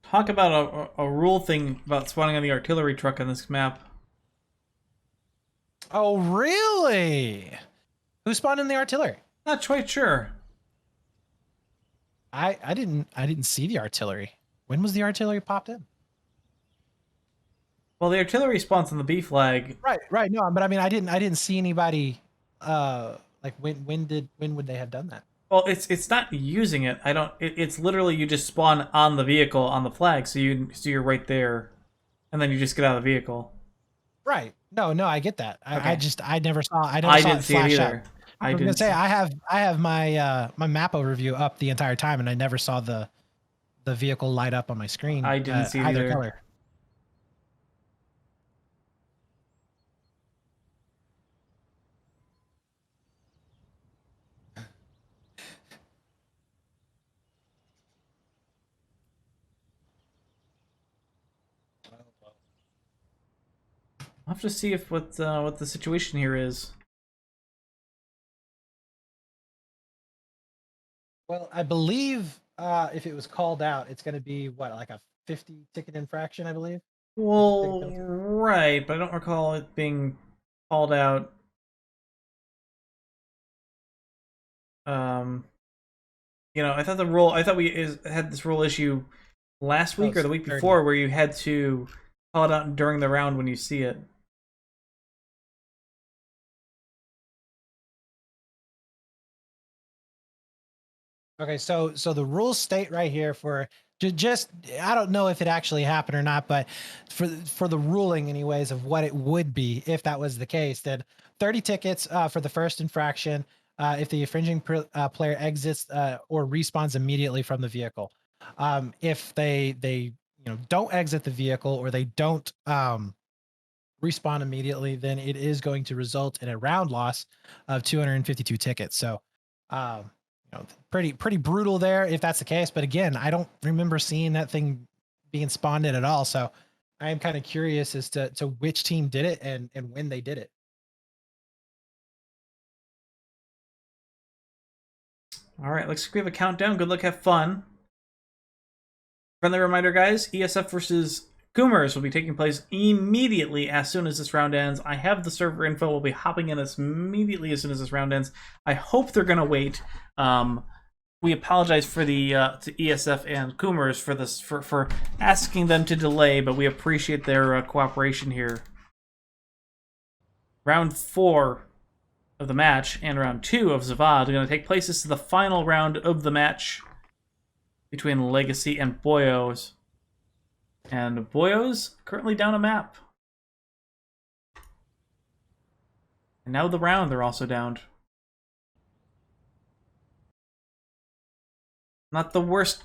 Talk about a rule thing about spawning on the artillery truck on this map. Oh, really? Who spawned in the artillery? Not quite sure. I didn't see the artillery. When was the artillery popped in? Well, the artillery spawns on the B flag. Right. No, but I mean, I didn't see anybody. Like when would they have done that? Well, it's not using it. It's literally you just spawn on the vehicle on the flag, so you're right there, and then you just get out of the vehicle. Right. No, I get that. Okay. I never saw. I didn't see it either. I was gonna say I have my my map overview up the entire time, and I never saw the vehicle light up on my screen. I didn't see it either either. color. I'll have to see if what the situation here is. Well, I believe if it was called out, it's going to be what, like a 50 ticket infraction, I believe. Well, right, but I don't recall it being called out. I thought we had this rule issue last week or the week before where you had to call it out during the round when you see it. Okay, so the rules state right here for just I don't know if it actually happened or not, but for the ruling anyways of what it would be if that was the case, then 30 tickets for the first infraction if the infringing player exits or respawns immediately from the vehicle. If they don't exit the vehicle or they don't respawn immediately, then it is going to result in a round loss of 252 tickets. So pretty brutal there if that's the case. But again, I don't remember seeing that thing being spawned in at all. So I am kind of curious as to which team did it and when they did it. All right, looks like we have a countdown. Good luck, have fun. Friendly reminder, guys, ESF versus Coomers will be taking place immediately as soon as this round ends. I have the server info. We'll be hopping in immediately as soon as this round ends. I hope they're going to wait. We apologize for the to ESF and Coomers for this for asking them to delay, but we appreciate their cooperation here. Round 4 of the match and round 2 of Zavad are going to take place. This is the final round of the match between Legacy and Boio's. And Boio's currently down a map. And now the round they're also downed. Not the worst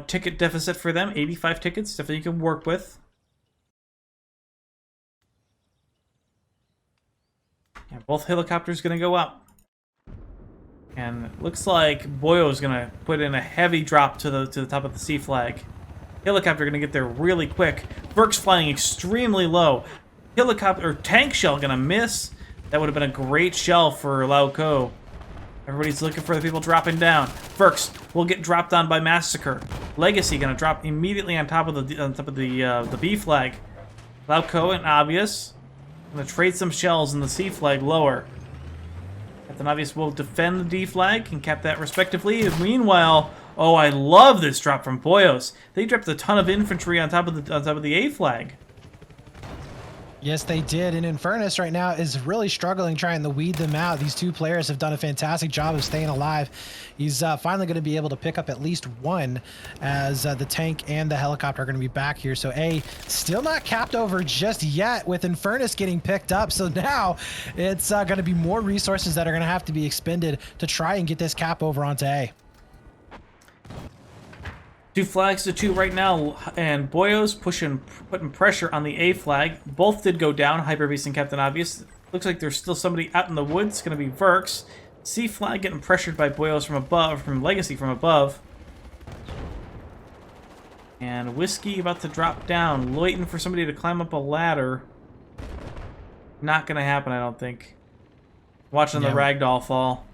ticket deficit for them. 85 tickets, stuff that you can work with. And both helicopters gonna go up. And it looks like Boio's gonna put in a heavy drop to the top of the C flag. Helicopter gonna get there really quick. Burke's flying extremely low. Helicopter or tank shell gonna miss. That would have been a great shell for Lauco. Everybody's looking for the people dropping down. Burks will get dropped on by Massacre. Legacy gonna drop immediately on top of the B flag. Lauco and Obvious gonna trade some shells in the C flag lower. Captain Obvious will defend the D flag and cap that respectively. Meanwhile, oh, I love this drop from Boio's. They dropped a ton of infantry on top of the A flag. Yes, they did. And Infernus right now is really struggling trying to weed them out. These two players have done a fantastic job of staying alive. He's finally going to be able to pick up at least one as the tank and the helicopter are going to be back here. So A, still not capped over just yet with Infernus getting picked up. So now it's going to be more resources that are going to have to be expended to try and get this cap over onto A. 2 flags to 2 right now, and Boio's putting pressure on the A flag. Both did go down, Hyper Beast and Captain Obvious. Looks like there's still somebody out in the woods. It's going to be Verx. C flag getting pressured by Boio's from above, from Legacy from above. And Whiskey about to drop down, waiting for somebody to climb up a ladder. Not going to happen, I don't think. Watching the ragdoll fall.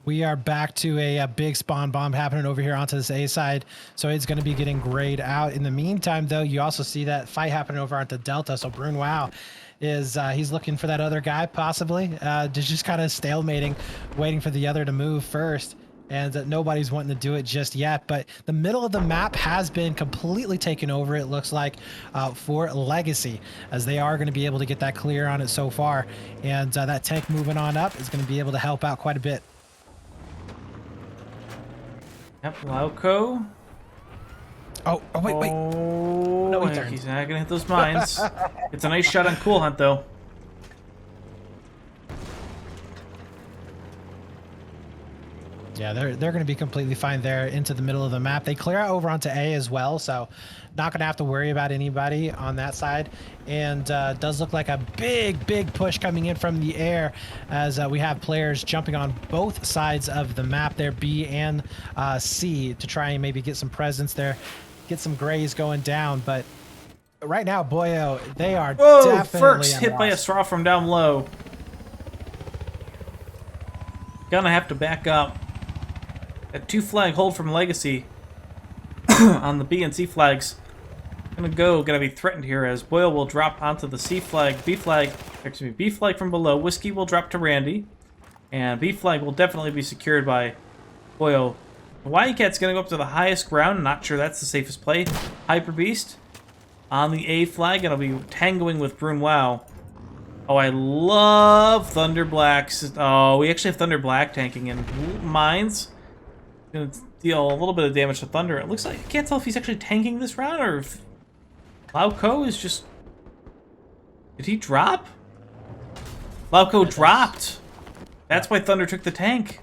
We are back to a big spawn bomb happening over here onto this A side. So it's going to be getting grayed out. In the meantime, though, you also see that fight happening over onto Delta. So Brune Wow is he's looking for that other guy, possibly. Just kind of stalemating, waiting for the other to move first. And nobody's wanting to do it just yet. But the middle of the map has been completely taken over, it looks like, for Legacy, as they are going to be able to get that clear on it so far. And that tank moving on up is going to be able to help out quite a bit. Yep, Lauco. Oh, wait. Oh, No, he's not gonna hit those mines. It's a nice shot on Cool Hunt, though. Yeah, they're going to be completely fine there into the middle of the map. They clear out over onto A as well, so not going to have to worry about anybody on that side. And does look like a big push coming in from the air as we have players jumping on both sides of the map there, B and C, to try and maybe get some presence there, get some grays going down. But right now, Boio, they are definitely Ferks hit by a straw from down low. Gonna have to back up. A 2 flag hold from Legacy on the B and C flags. Gonna be threatened here as Boio will drop onto the C flag, B flag from below. Whiskey will drop to Randy, and B flag will definitely be secured by Boio. Wildcat's gonna go up to the highest ground. Not sure that's the safest play. Hyper Beast on the A flag, and I'll be tangoing with Brune Wow. Oh, I love Thunder Blacks. Oh, we actually have Thunder Black tanking in mines. Gonna deal a little bit of damage to Thunder. It looks like I can't tell if he's actually tanking this round or if Lauco is just. Did he drop? Lauco dropped. That's why Thunder took the tank.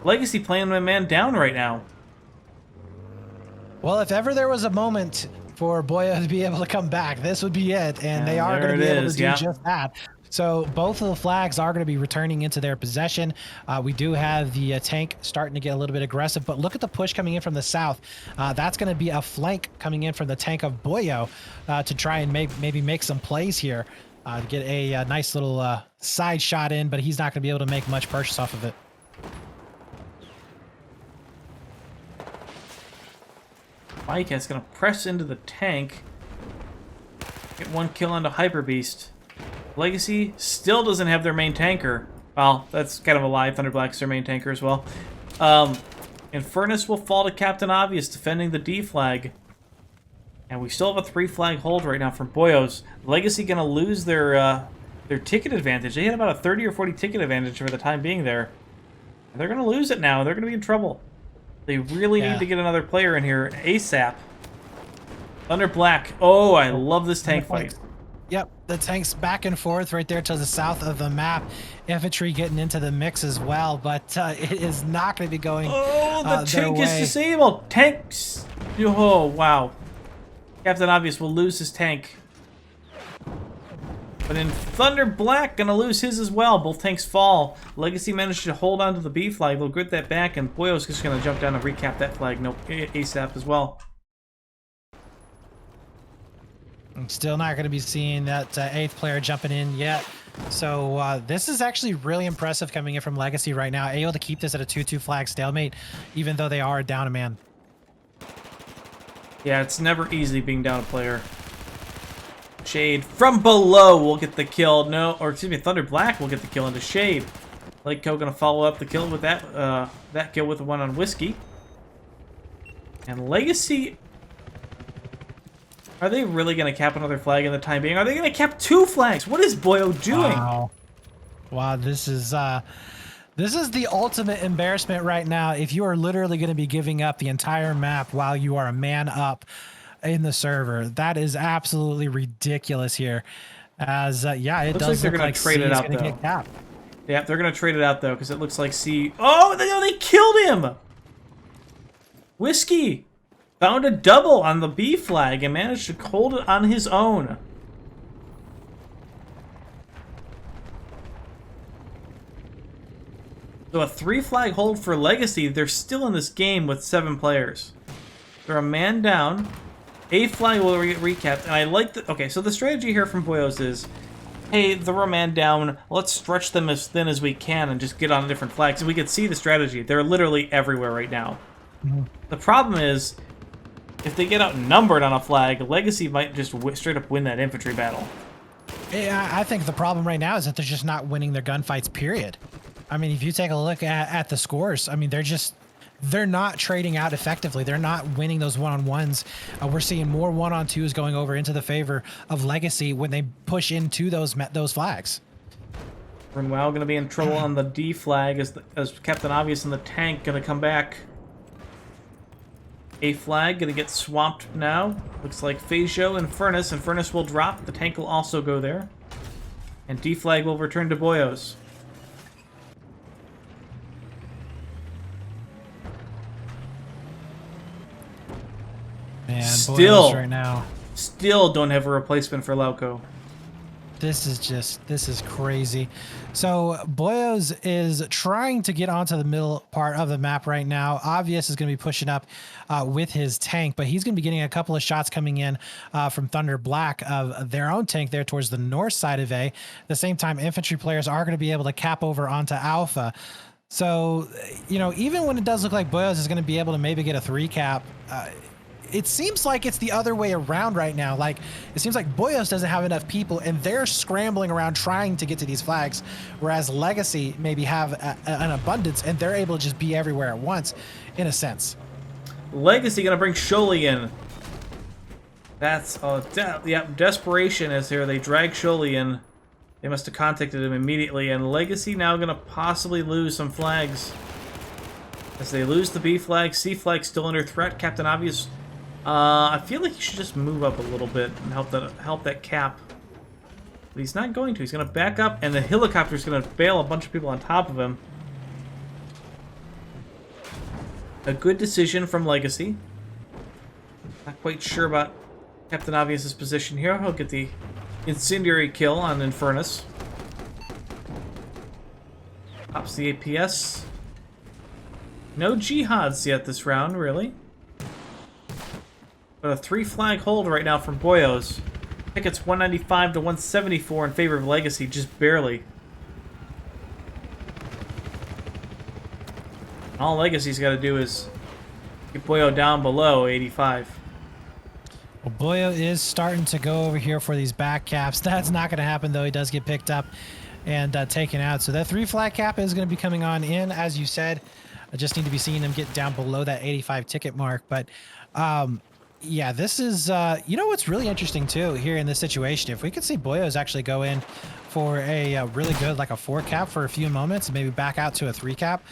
Legacy playing my man down right now. Well, if ever there was a moment for Boio to be able to come back, this would be it, and they are going to be able to do just that. So both of the flags are going to be returning into their possession. We do have the tank starting to get a little bit aggressive, but look at the push coming in from the south. That's going to be a flank coming in from the tank of Boio to try and maybe make some plays here to get a nice little side shot in, but he's not going to be able to make much purchase off of it. Wildcat's gonna press into the tank. Get 1 kill onto Hyper Beast. Legacy still doesn't have their main tanker. Well, that's kind of a lie. Thunder Black's their main tanker as well. Infernus will fall to Captain Obvious, defending the D flag. And we still have a 3 flag hold right now from Boio's. Legacy gonna lose their ticket advantage. They had about a 30 or 40 ticket advantage for the time being there. And they're gonna lose it now. They're gonna be in trouble. They really need to get another player in here ASAP. Thunder Black. Oh, I love this tank fight. Yep, the tank's back and forth right there to the south of the map. Infantry getting into the mix as well, but it is not going to be going. Oh, the tank is disabled. Tanks. Oh, wow. Captain Obvious will lose his tank. But then Thunder Black gonna lose his as well. Both tanks fall. Legacy managed to hold on to the B flag. They'll get that back, and Boio's just gonna jump down and recap that flag. No, ASAP as well. I'm still not going to be seeing that 8th player jumping in yet. So this is actually really impressive coming in from Legacy right now. Able to keep this at a 2-2 flag stalemate, even though they are down a man. Yeah, it's never easy being down a player. Shade from below will get the kill. No, or excuse me, Thunder Black will get the kill into Shade. Lakeco gonna follow up the kill with that kill with the one on Whiskey. And Legacy Are they really going to cap another flag in the time being? Are they going to cap 2 flags? What is Boio doing? Wow. Wow, this is the ultimate embarrassment right now. If you are literally going to be giving up the entire map while you are a man up in the server, that is absolutely ridiculous here. As yeah, it Looks does like look they're like going to trade C it is out, going to though. get capped. Yeah, they're going to trade it out, though, because it looks like C... Oh, they killed him! Whiskey found a double on the B flag and managed to hold it on his own. So a 3 flag hold for Legacy. They're still in this game with 7 players. They're a man down. A flag will get recapped, and I like the... Okay, so the strategy here from Boyos is, hey, they're a man down, let's stretch them as thin as we can and just get on different flags. And we can see the strategy. They're literally everywhere right now. Mm-hmm. The problem is, if they get outnumbered on a flag, Legacy might just straight up win that infantry battle. Yeah, I think the problem right now is that they're just not winning their gunfights, period. I mean, if you take a look at the scores, I mean, they're not trading out effectively. They're not winning those one-on-ones. We're seeing more one-on-twos going over into the favor of Legacy when they push into those flags. Renwell going to be in trouble on the D flag as Captain Obvious and the tank going to come back. A flag going to get swamped now. Looks like Phasio and Furnace. And Furnace will drop. The tank will also go there. And D flag will return to Boyos. Man, Still, Boyos right now. Still don't have a replacement for Lauco. This is crazy. So Boyos is trying to get onto the middle part of the map right now. Obvious is going to be pushing up with his tank, but he's going to be getting a couple of shots coming in from Thunder Black of their own tank there towards the north side of A. At the same time, infantry players are going to be able to cap over onto Alpha. So, you know, even when it does look like Boyos is going to be able to maybe get a 3 cap, it seems like it's the other way around right now. Like, it seems like Boyos doesn't have enough people and they're scrambling around trying to get to these flags, whereas Legacy maybe have an abundance and they're able to just be everywhere at once, in a sense. Legacy gonna bring Sholey in. That's desperation is here. They drag Sholey in. They must have contacted him immediately, and Legacy now gonna possibly lose some flags. As they lose the B flag, C flag still under threat. Captain Obvious, I feel like he should just move up a little bit and help that cap. But he's not going to. He's going to back up, and the helicopter's going to bail a bunch of people on top of him. A good decision from Legacy. Not quite sure about Captain Obvious's position here. He'll get the incendiary kill on Infernus. Pops the APS. No jihads yet this round, really. But a 3 flag hold right now from Boyos. I think it's 195 to 174 in favor of Legacy, just barely. All Legacy's got to do is get Boyo down below 85. Well, Boyo is starting to go over here for these back caps. That's not going to happen, though. He does get picked up and taken out. So that 3 flag cap is going to be coming on in, as you said. I just need to be seeing him get down below that 85 ticket mark. But yeah, this is, you know what's really interesting too here in this situation? If we could see Boyos actually go in for a really good, like a 4 cap for a few moments, and maybe back out to a 3 cap,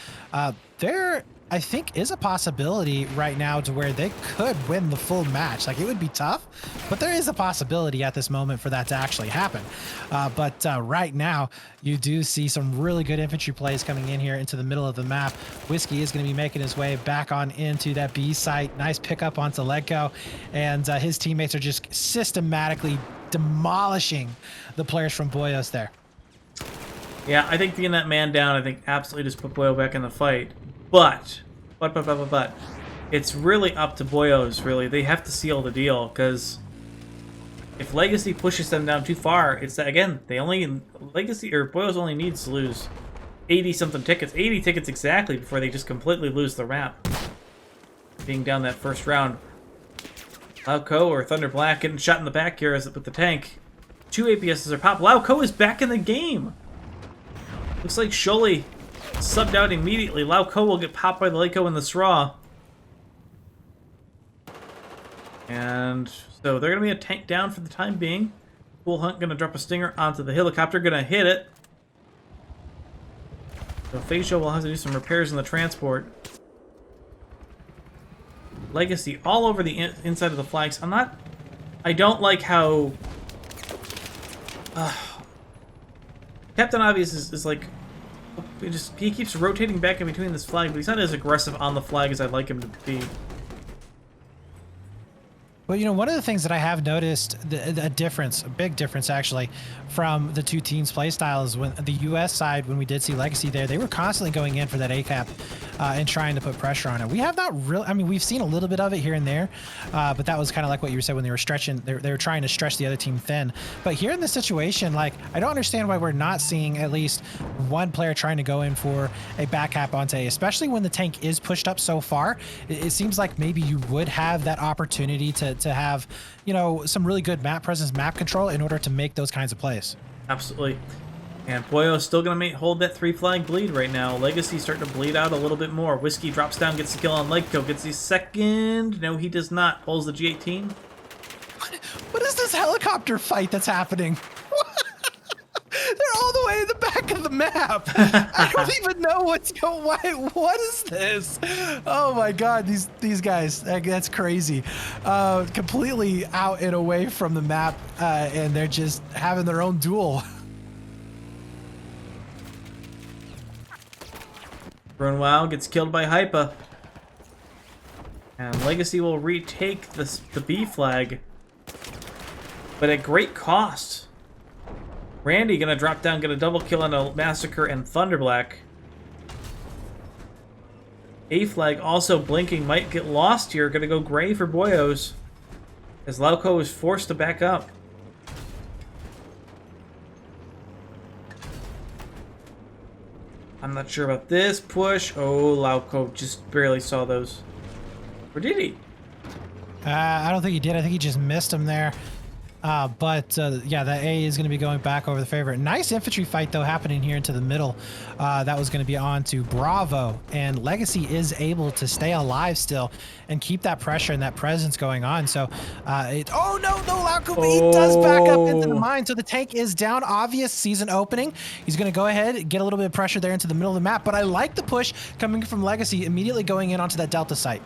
there, I think, is a possibility right now to where they could win the full match. Like, it would be tough, but there is a possibility at this moment for that to actually happen. But right now, you do see some really good infantry plays coming in here into the middle of the map. Whiskey is going to be making his way back on into that B site. Nice pickup onto Legco, and his teammates are just systematically demolishing the players from Boyos there. Yeah, I think being that man down, I think absolutely just put Boyo back in the fight. But, it's really up to Boyos, really. They have to seal the deal, because if Legacy pushes them down too far, it's that, again, Boyos only needs to lose 80-something tickets. 80 tickets exactly before they just completely lose the map. Being down that first round. Lauco or Thunder Black getting shot in the back here with the tank. 2 APSs are popped. Lauco is back in the game! Looks like Sholey subbed out immediately. Lauco will get popped by the Leiko in the straw. And so they're going to be a tank down for the time being. Cool Hunt going to drop a stinger onto the helicopter, going to hit it. So Facial will have to do some repairs in the transport. Legacy all over the inside of the flags. I don't like how... Captain Obvious is like... He keeps rotating back in between this flag, but he's not as aggressive on the flag as I'd like him to be. Well, you know, one of the things that I have noticed, a difference, a big difference actually, from the two teams' play styles, when the U.S. side, when we did see Legacy there, they were constantly going in for that ACAP and trying to put pressure on it. We have not really, I mean, we've seen a little bit of it here and there, but that was kind of like what you said when they were stretching, they were trying to stretch the other team thin. But here in this situation, like, I don't understand why we're not seeing at least one player trying to go in for a back cap onto A, especially when the tank is pushed up so far. It seems like maybe you would have that opportunity to have, you know, some really good map presence, map control in order to make those kinds of plays. Absolutely. And Boio is still going to hold that 3 flag bleed right now. Legacy starting to bleed out a little bit more. Whiskey drops down, gets the kill on Legco, gets the second. No, he does not. Pulls the G18. What is this helicopter fight that's happening? They're all the way in the back of the map. I don't even know what's going on. What is this? Oh my God, these guys, that's crazy. Completely out and away from the map, and they're just having their own duel. Brunwell gets killed by Hypa. And Legacy will retake the B flag, but at great cost. Randy gonna drop down, get a double kill on a Massacre and Thunderblack. A flag also blinking, might get lost here. Gonna go gray for Boyos, as Lauco is forced to back up. I'm not sure about this push. Oh, Lauco just barely saw those. Or did he? I don't think he did. I think he just missed him there. But yeah, the A is going to be going back over the favorite. Nice infantry fight, though, happening here into the middle. That was going to be on to Bravo. And Legacy is able to stay alive still and keep that pressure and that presence going on. So, oh, no, Lauco, he does back up into the mine. So the tank is down. Obvious season opening. He's going to go ahead, get a little bit of pressure there into the middle of the map. But I like the push coming from Legacy, immediately going in onto that Delta site.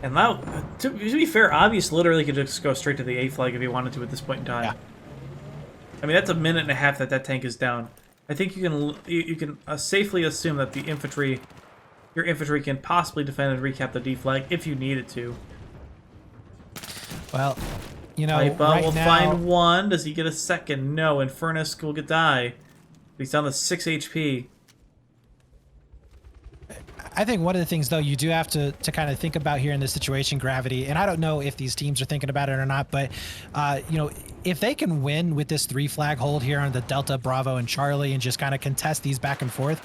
And now, to be fair, Obvious literally could just go straight to the A flag if he wanted to at this point in time. Yeah. I mean, that's a minute and a half that tank is down. I think you can safely assume that your infantry can possibly defend and recap the D flag if you needed to. Well, you know, right will find one. Does he get a second? No. Infernus will die. He's down to 6 HP. I think one of the things, though, you do have to kind of think about here in this situation, Gravity, and I don't know if these teams are thinking about it or not, but, you know, if they can win with this 3 flag hold here on the Delta, Bravo, and Charlie and just kind of contest these back and forth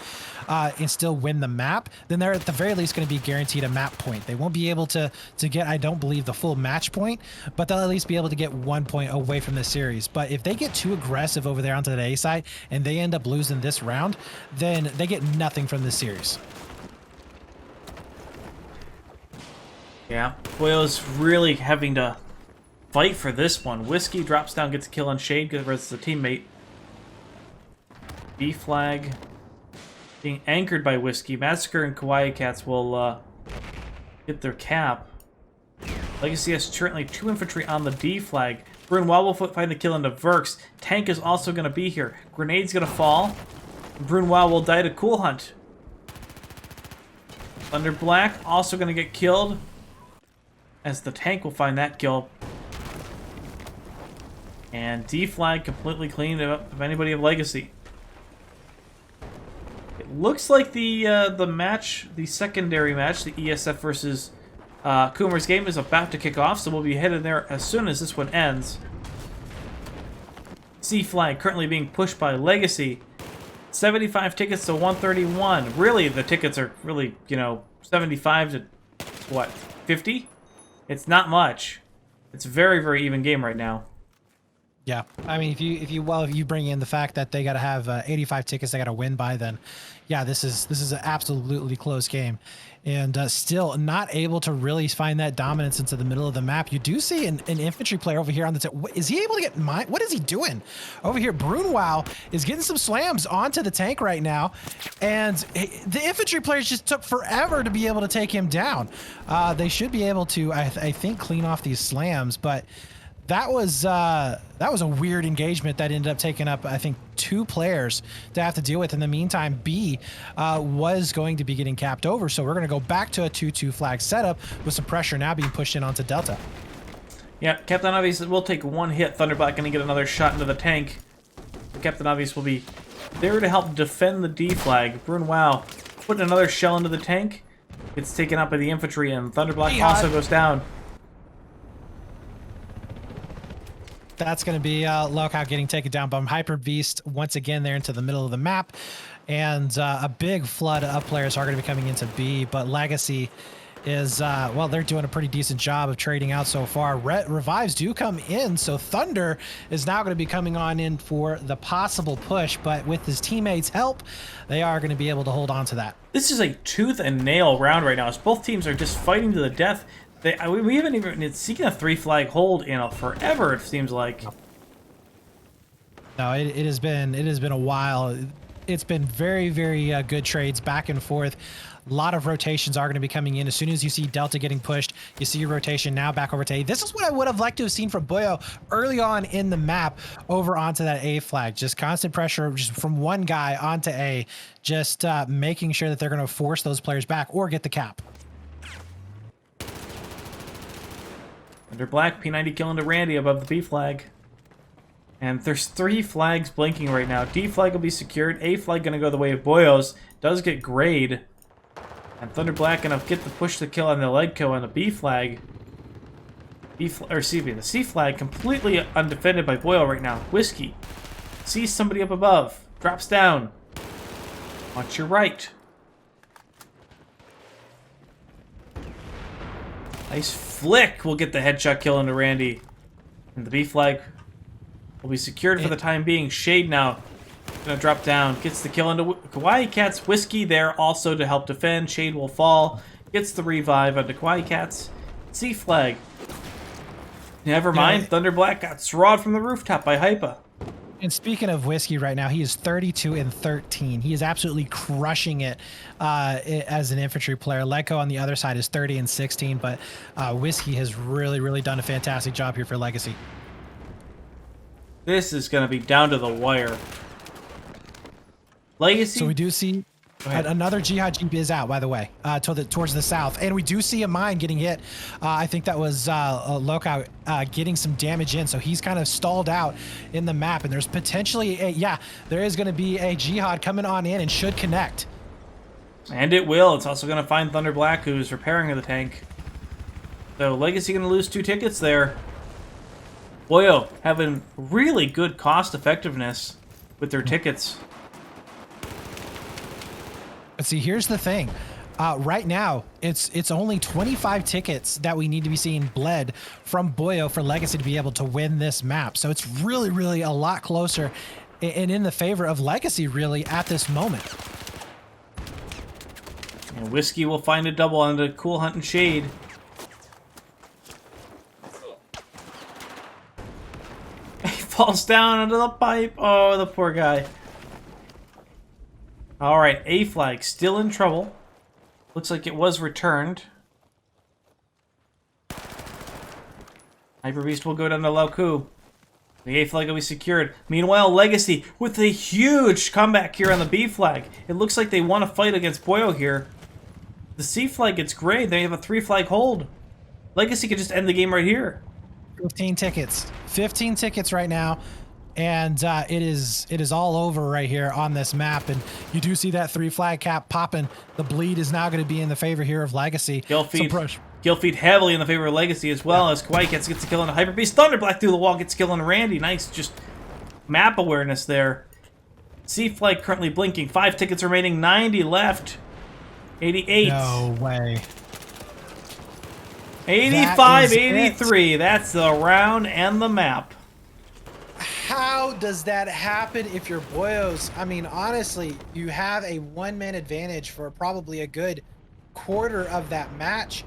and still win the map, then they're at the very least going to be guaranteed a map point. They won't be able to get, I don't believe, the full match point, but they'll at least be able to get 1 point away from this series. But if they get too aggressive over there onto the A side and they end up losing this round, then they get nothing from this series. Yeah, Boyo's really having to fight for this one. Whiskey drops down, gets a kill on Shade, gets a teammate. B flag being anchored by Whiskey. Massacre and Kawaii Cats will get their cap. Legacy has currently 2 infantry on the D flag. Brunwell will find the kill into Verks. Tank is also going to be here. Grenade's going to fall. Brunwell will die to Cool Hunt. Thunder Black also going to get killed, as the tank will find that kill. And D flag completely cleaned up of anybody of Legacy. It looks like the secondary match, the ESF versus Coomer's game, is about to kick off, so we'll be headed there as soon as this one ends. C flag currently being pushed by Legacy. 75 tickets to 131. Really, the tickets are really, you know, 75 to what, 50? It's not much. It's a very, very even game right now. Yeah, I mean, if you bring in the fact that they got to have 85 tickets, they got to win by, then yeah, this is an absolutely close game, and still not able to really find that dominance into the middle of the map. You do see an infantry player over here on the tip. Is he able to get mine? What is he doing over here? Brunwell is getting some slams onto the tank right now, and the infantry players just took forever to be able to take him down. They should be able to, I think, clean off these slams, but that was a weird engagement that ended up taking up, I think, 2 players to have to deal with. In the meantime, B was going to be getting capped over, so we're going to go back to a 2-2 flag setup with some pressure now being pushed in onto Delta. Yeah, Captain Obvious will take 1 hit. Thunderblack going to get another shot into the tank. Captain Obvious will be there to help defend the D flag. Brunwell putting another shell into the tank. It's taken up by the infantry, and Thunderblack also goes down. That's going to be Lockout getting taken down by Hyper Beast once again there into the middle of the map. And a big flood of players are going to be coming into B, but Legacy is, well, they're doing a pretty decent job of trading out so far. Revives do come in, so Thunder is now going to be coming on in for the possible push, but with his teammates' help, they are going to be able to hold on to that. This is a tooth and nail round right now, as both teams are just fighting to the death. We haven't even seeking a 3 flag hold in forever, it seems like. No, it has been a while. It's been very, very good trades back and forth. A lot of rotations are going to be coming in. As soon as you see Delta getting pushed, you see your rotation now back over to A. This is what I would have liked to have seen from Boio early on in the map over onto that A flag. Just constant pressure just from one guy onto A, just making sure that they're going to force those players back or get the cap. Under Black, P90 killing to Randy above the B flag. And there's 3 flags blinking right now. D flag will be secured. A flag going to go the way of Boyo's. Does get grayed. And Thunder Black going to get the push to kill on the Legco on the B flag. The C flag completely undefended by Boyo right now. Whiskey sees somebody up above. Drops down. Watch your right. Nice flick will get the headshot kill into Randy. And the B flag will be secured for the time being. Shade now gonna drop down. Gets the kill into Kawaii Cat's. Whiskey there also to help defend. Shade will fall. Gets the revive onto Kawaii Cat's. C flag. Never mind. Thunder Black got srawed from the rooftop by Hypa. And speaking of Whiskey right now, he is 32-13. He is absolutely crushing it as an infantry player. Legco on the other side is 30-16, but Whiskey has really, really done a fantastic job here for Legacy. This is going to be down to the wire. Legacy. So we do see another Jihad Jeep is out, by the way, towards the south. And we do see a mine getting hit. I think that was Lockout getting some damage in. So he's kind of stalled out in the map. And there's potentially, there is going to be a Jihad coming on in and should connect. And it will. It's also going to find Thunder Black, who's repairing the tank. So Legacy going to lose 2 tickets there. Boyo having really good cost effectiveness with their tickets. But see, here's the thing. Right now, it's only 25 tickets that we need to be seeing bled from Boyo for Legacy to be able to win this map. So it's really, really a lot closer and in the favor of Legacy, really, at this moment. And Whiskey will find a double on the Cool Hunt and Shade. He falls down under the pipe. Oh, the poor guy. Alright, A flag still in trouble. Looks like it was returned. Hyper Beast will go down to Lauku. The A flag will be secured. Meanwhile, Legacy with a huge comeback here on the B flag. It looks like they want to fight against Boyo here. The C flag gets grayed. They have a 3 flag hold. Legacy could just end the game right here. 15 tickets. 15 tickets right now. And it is all over right here on this map. And you do see that 3 flag cap popping. The bleed is now going to be in the favor here of Legacy. Kill feed heavily in the favor of Legacy as well, as Kawaii gets a kill on Hyper Beast. Thunder Black through the wall gets a kill on Randy. Nice, just map awareness there. C flag currently blinking. 5 tickets remaining. 90 left. 88. No way. 85, 83. That's the round and the map. How does that happen if you're Boyos? I mean, honestly, you have a one-man advantage for probably a good quarter of that match,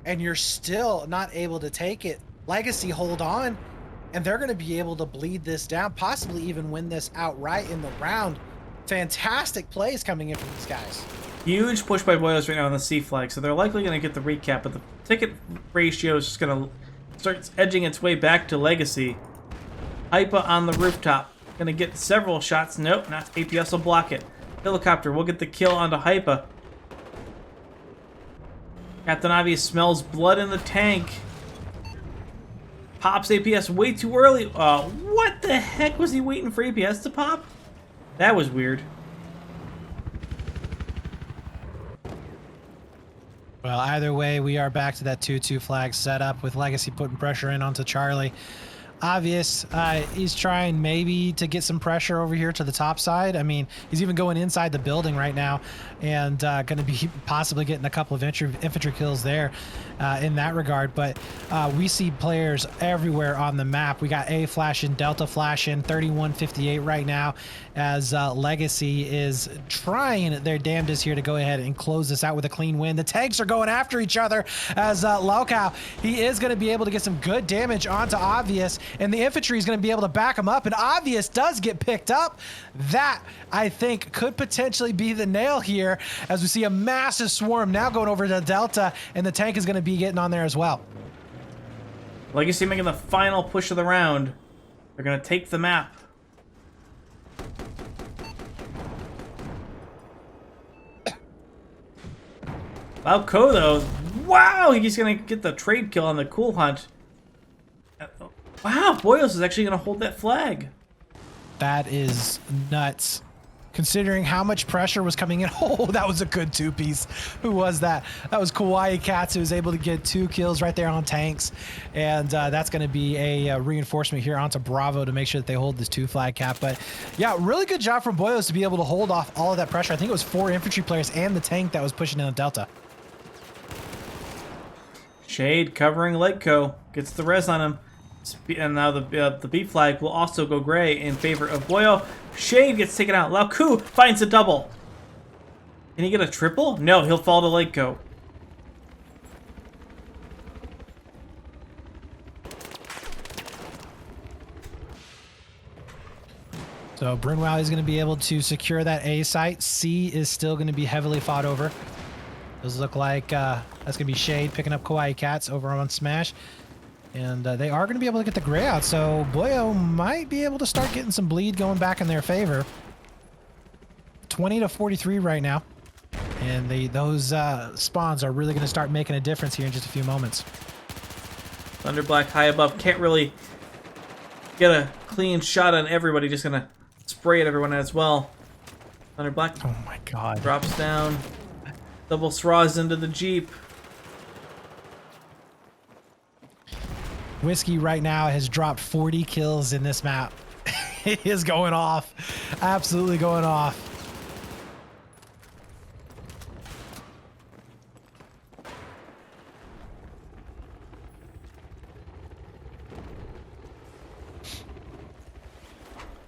and you're still not able to take it. Legacy hold on, and they're going to be able to bleed this down, possibly even win this outright in the round. Fantastic plays coming in from these guys. Huge push by Boyos right now on the C flag, so they're likely going to get the recap, but the ticket ratio is just going to start edging its way back to Legacy. Hypa on the rooftop. Going to get several shots. Nope, not APS will block it. Helicopter will get the kill onto Hypa. Captain Obvious smells blood in the tank. Pops APS way too early. What the heck was he waiting for APS to pop? That was weird. Well, either way, we are back to that 2-2 flag setup with Legacy putting pressure in onto Charlie. Obvious, he's trying maybe to get some pressure over here to the top side. I mean, he's even going inside the building right now and going to be possibly getting a couple of infantry kills there in that regard. But we see players everywhere on the map. We got A flashing, Delta flashing, 3158 right now as Legacy is trying their damnedest here to go ahead and close this out with a clean win. The tanks are going after each other as Laukow, he is going to be able to get some good damage onto Obvious, and the infantry is going to be able to back him up, and Obvious does get picked up. That, I think, could potentially be the nail here as we see a massive swarm now going over to Delta, and the tank is going to be getting on there as well. Legacy making the final push of the round. They're going to take the map. Laukow, though, wow, he's going to get the trade kill on the Cool Hunt. Wow, Boyos is actually going to hold that flag. That is nuts, considering how much pressure was coming in. Oh, that was a good two-piece. Who was that? That was Kawaii Cats, who was able to get 2 kills right there on tanks. And that's going to be a reinforcement here onto Bravo to make sure that they hold this 2 flag cap. But yeah, really good job from Boyos to be able to hold off all of that pressure. I think it was 4 infantry players and the tank that was pushing in the Delta. Shade covering Legco, gets the res on him. And now the B flag will also go gray in favor of Boio. Shade gets taken out. Laukow finds a double. Can he get a triple? No, he'll fall to Legco. So Brunwell is going to be able to secure that A site. C is still going to be heavily fought over. Those look like that's going to be Shade picking up Kawaii Cats over on Smash. And they are going to be able to get the gray out, so Boio might be able to start getting some bleed going back in their favor. 20-43 right now. And those spawns are really going to start making a difference here in just a few moments. Thunderblack high above, can't really get a clean shot on everybody, just going to spray at everyone as well. Thunderblack, oh my god, drops down, double straws into the Jeep. Whiskey right now has dropped 40 kills in this map. He is going off. Absolutely going off.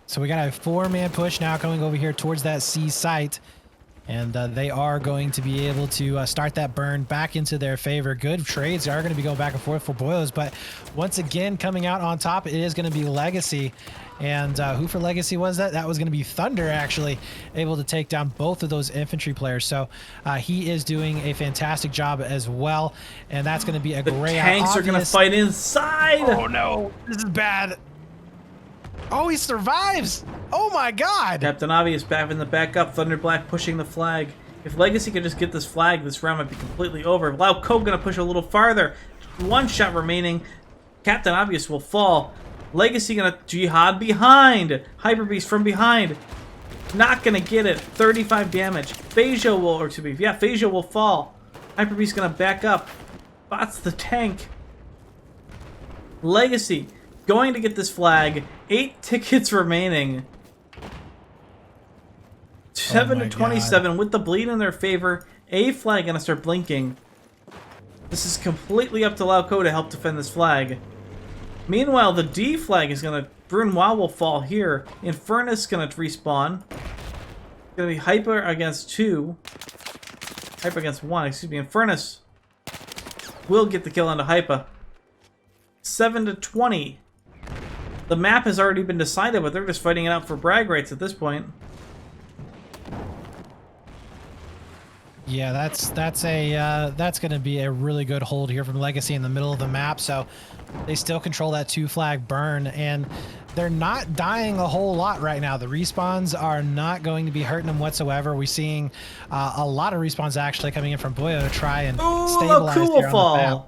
So we got a 4-man push now coming over here towards that C site. And they are going to be able to start that burn back into their favor. Good trades are going to be going back and forth for Boyos, but once again, coming out on top, it is going to be Legacy. And who for Legacy was that? That was going to be Thunder, actually, able to take down both of those infantry players. So he is doing a fantastic job as well. And that's going to be a great... The tanks are going to fight inside! Oh, no. This is bad. Oh, he survives! Oh my god! Captain Obvious back in the backup. Thunderblack pushing the flag. If Legacy could just get this flag, this round might be completely over. Laukow gonna push a little farther. 1 shot remaining. Captain Obvious will fall. Legacy gonna jihad behind. Hyper Beast from behind. Not gonna get it. 35 damage. Phasia will, or to be, yeah, Phasia will fall. Hyper Beast gonna back up. Bots the tank. Legacy going to get this flag. 8 tickets remaining. 7-27 with the bleed in their favor. A flag gonna start blinking. This is completely up to Laukow to help defend this flag. Meanwhile, the D flag is going to... Brunoise will fall here. Infernus is going to respawn. It's going to be Hyper against 2. Hyper against 1, excuse me. Infernus will get the kill onto Hyper. 7-20. The map has already been decided, but they're just fighting it out for brag rights at this point. Yeah, that's going to be a really good hold here from Legacy in the middle of the map. So they still control that 2 flag burn, and they're not dying a whole lot right now. The respawns are not going to be hurting them whatsoever. We're seeing a lot of respawns actually coming in from Boio to try and stabilize cool here on fall. the map.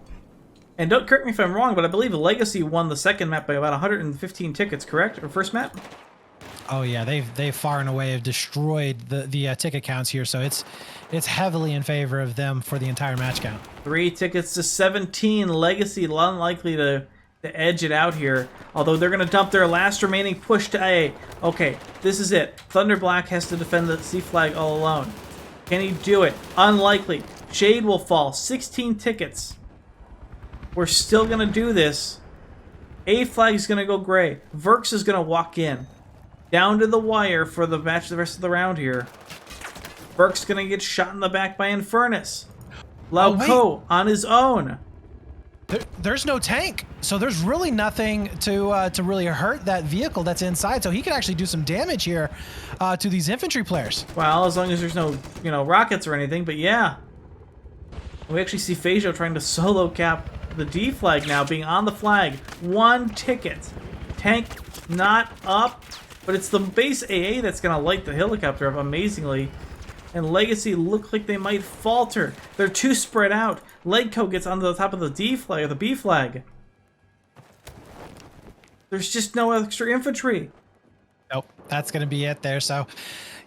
And don't correct me if I'm wrong, but I believe Legacy won the second map by about 115 tickets, correct? Or first map? Oh yeah, they've far and away have destroyed the ticket counts here, so it's heavily in favor of them for the entire match count. 3 tickets to 17. Legacy unlikely to edge it out here, although they're going to dump their last remaining push to A. Okay, this is it. Thunderblack has to defend the C flag all alone. Can he do it? Unlikely. Shade will fall. 16 tickets. We're still going to do this. A flag is going to go gray. Verx is going to walk in. Down to the wire for the match the rest of the round here. Verx going to get shot in the back by Infernus. Lauco on his own. There's no tank, so there's really nothing to really hurt that vehicle that's inside. So he could actually do some damage here to these infantry players. Well, as long as there's no, rockets or anything. But yeah, we actually see Phasio trying to solo cap the D flag now, being on the flag. 1 ticket. Tank not up, but it's the base AA that's going to light the helicopter up amazingly. And Legacy look like they might falter. They're too spread out. Legco gets onto the top of the D flag or the B flag. There's just no extra infantry. Nope, that's going to be it there. So,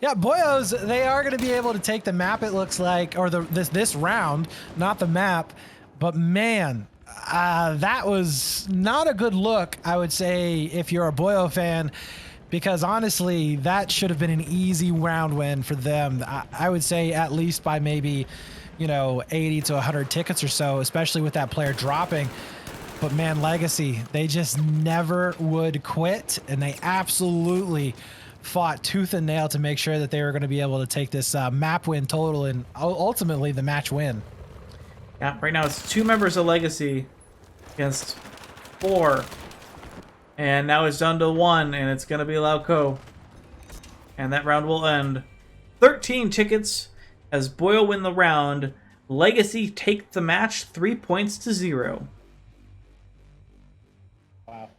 yeah, Boyos, they are going to be able to take the map, it looks like, or this round, not the map. But man, that was not a good look, I would say, if you're a Boio fan. Because honestly, that should have been an easy round win for them. I would say at least by maybe, 80 to 100 tickets or so, especially with that player dropping. But man, Legacy, they just never would quit, and they absolutely fought tooth and nail to make sure that they were going to be able to take this map win total and ultimately the match win. Yeah, right now it's 2 members of Legacy against 4. And now it's down to 1, and it's going to be Lauco. And that round will end. 13 tickets as Boyle win the round. Legacy take the match 3 points to 0. Wow.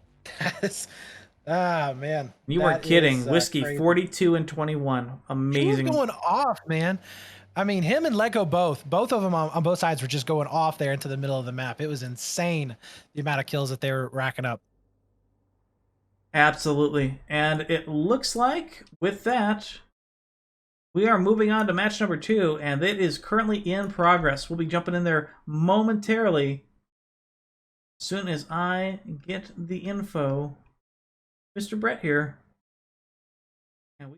Man. You were kidding. Whiskey, crazy. 42 and 21. Amazing. He was going off, man. I mean, him and Lego both of them on both sides were just going off there into the middle of the map. It was insane, the amount of kills that they were racking up. Absolutely. And it looks like, with that, we are moving on to match number 2, and it is currently in progress. We'll be jumping in there momentarily as soon as I get the info. Mr. Brett here.